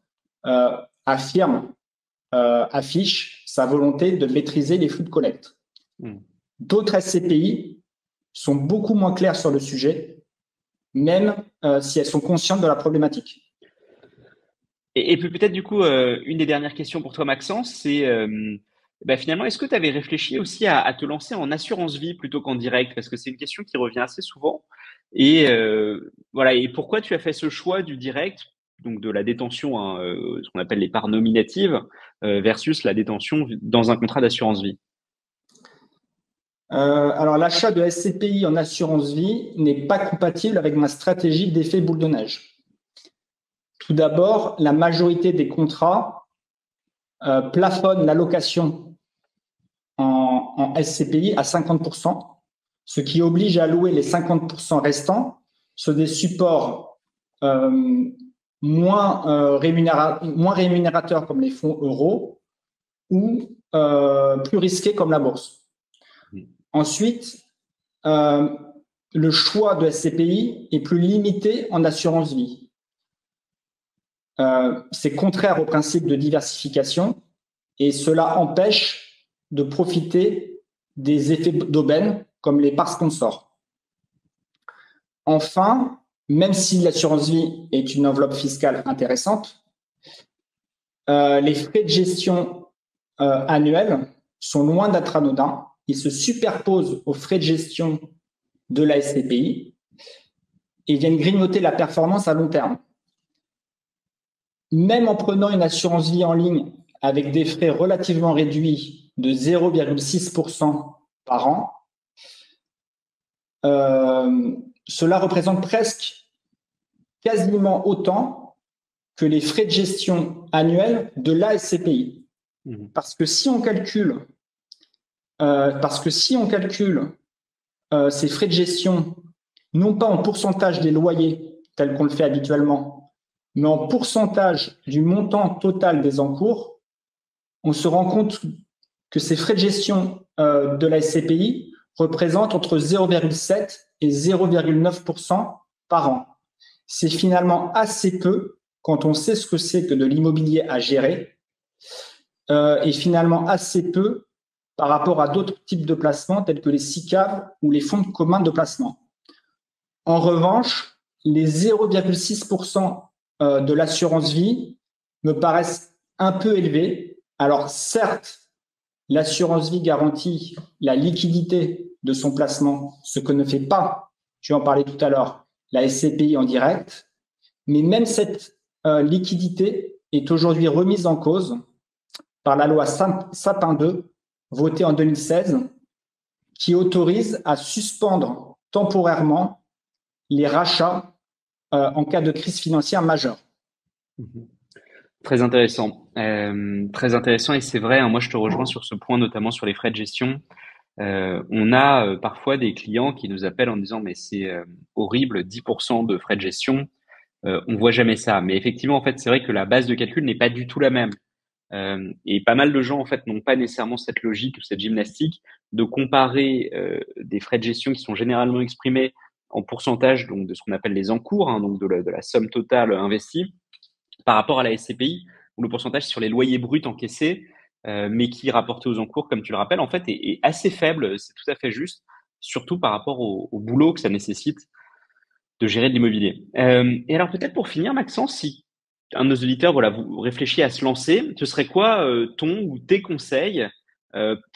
affiche sa volonté de maîtriser les flux de collecte. D'autres SCPI sont beaucoup moins claires sur le sujet, même si elles sont conscientes de la problématique. Et puis peut-être du coup, une des dernières questions pour toi, Maxence, c'est finalement, est-ce que tu avais réfléchi aussi à te lancer en assurance vie plutôt qu'en direct? Parce que c'est une question qui revient assez souvent. Et voilà. Et pourquoi tu as fait ce choix du direct, donc de la détention, ce qu'on appelle les parts nominatives, versus la détention dans un contrat d'assurance vie? Alors, l'achat de SCPI en assurance vie n'est pas compatible avec ma stratégie d'effet boule de neige. Tout d'abord, la majorité des contrats plafonnent l'allocation en SCPI à 50%, ce qui oblige à allouer les 50% restants sur des supports moins rémunérateurs comme les fonds euros ou plus risqués comme la bourse. Ensuite, le choix de SCPI est plus limité en assurance vie. C'est contraire au principe de diversification et cela empêche de profiter des effets d'aubaine comme les parts sponsors. Enfin, même si l'assurance vie est une enveloppe fiscale intéressante, les frais de gestion annuels sont loin d'être anodins. Ils se superposent aux frais de gestion de la SCPI et viennent grignoter la performance à long terme. Même en prenant une assurance vie en ligne avec des frais relativement réduits de 0,6% par an, cela représente quasiment autant que les frais de gestion annuels de la SCPI. Parce que si on calcule, ces frais de gestion, non pas en pourcentage des loyers, tel qu'on le fait habituellement, mais en pourcentage du montant total des encours, on se rend compte que ces frais de gestion de la SCPI représentent entre 0,7 et 0,9% par an. C'est finalement assez peu quand on sait ce que c'est que de l'immobilier à gérer, et finalement assez peu par rapport à d'autres types de placements tels que les SICAV ou les fonds communs de placement. En revanche, les 0,6% de l'assurance vie me paraissent un peu élevés. Alors certes, l'assurance vie garantit la liquidité de son placement, ce que ne fait pas, tu en parlais tout à l'heure, la SCPI en direct, mais même cette liquidité est aujourd'hui remise en cause par la loi Sapin 2, votée en 2016, qui autorise à suspendre temporairement les rachats en cas de crise financière majeure. Très intéressant. Très intéressant et c'est vrai, hein, moi je te rejoins sur ce point, notamment sur les frais de gestion. On a parfois des clients qui nous appellent en disant mais c'est horrible, 10% de frais de gestion, on voit jamais ça. Mais effectivement, en fait, c'est vrai que la base de calcul n'est pas du tout la même. Et pas mal de gens en fait n'ont pas nécessairement cette logique ou cette gymnastique de comparer des frais de gestion qui sont généralement exprimés en pourcentage donc de ce qu'on appelle les encours, hein, donc de la somme totale investie, par rapport à la SCPI où le pourcentage sur les loyers bruts encaissés, mais qui rapporté aux encours, comme tu le rappelles, en fait est assez faible. C'est tout à fait juste, surtout par rapport au boulot que ça nécessite de gérer de l'immobilier. Et alors peut-être pour finir, Maxence, si un de nos auditeurs, voilà, vous réfléchissez à se lancer, ce serait quoi ton ou tes conseils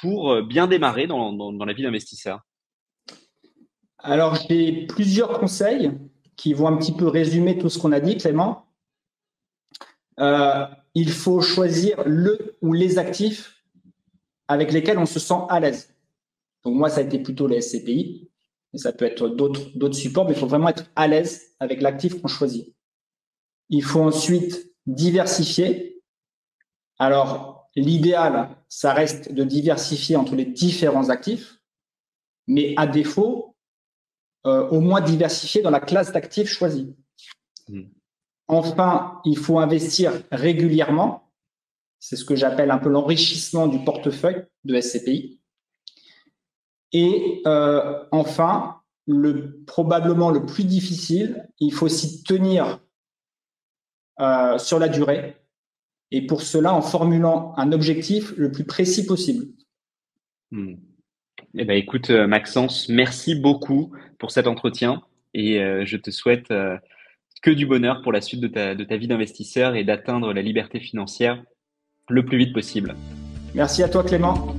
pour bien démarrer dans la vie d'investisseur? Alors, j'ai plusieurs conseils qui vont un petit peu résumer tout ce qu'on a dit, Clément. Il faut choisir le ou les actifs avec lesquels on se sent à l'aise. Donc moi, ça a été plutôt les SCPI, mais ça peut être d'autres supports, mais il faut vraiment être à l'aise avec l'actif qu'on choisit. Il faut ensuite diversifier. Alors, l'idéal, ça reste de diversifier entre les différents actifs, mais à défaut, au moins diversifier dans la classe d'actifs choisie. Enfin, il faut investir régulièrement. C'est ce que j'appelle un peu l'enrichissement du portefeuille de SCPI. Et enfin, probablement le plus difficile, il faut s'y tenir sur la durée. Et pour cela, en formulant un objectif le plus précis possible. Eh ben, écoute, Maxence, merci beaucoup pour cet entretien et je te souhaite que du bonheur pour la suite de ta vie d'investisseur et d'atteindre la liberté financière le plus vite possible. Merci à toi, Clément.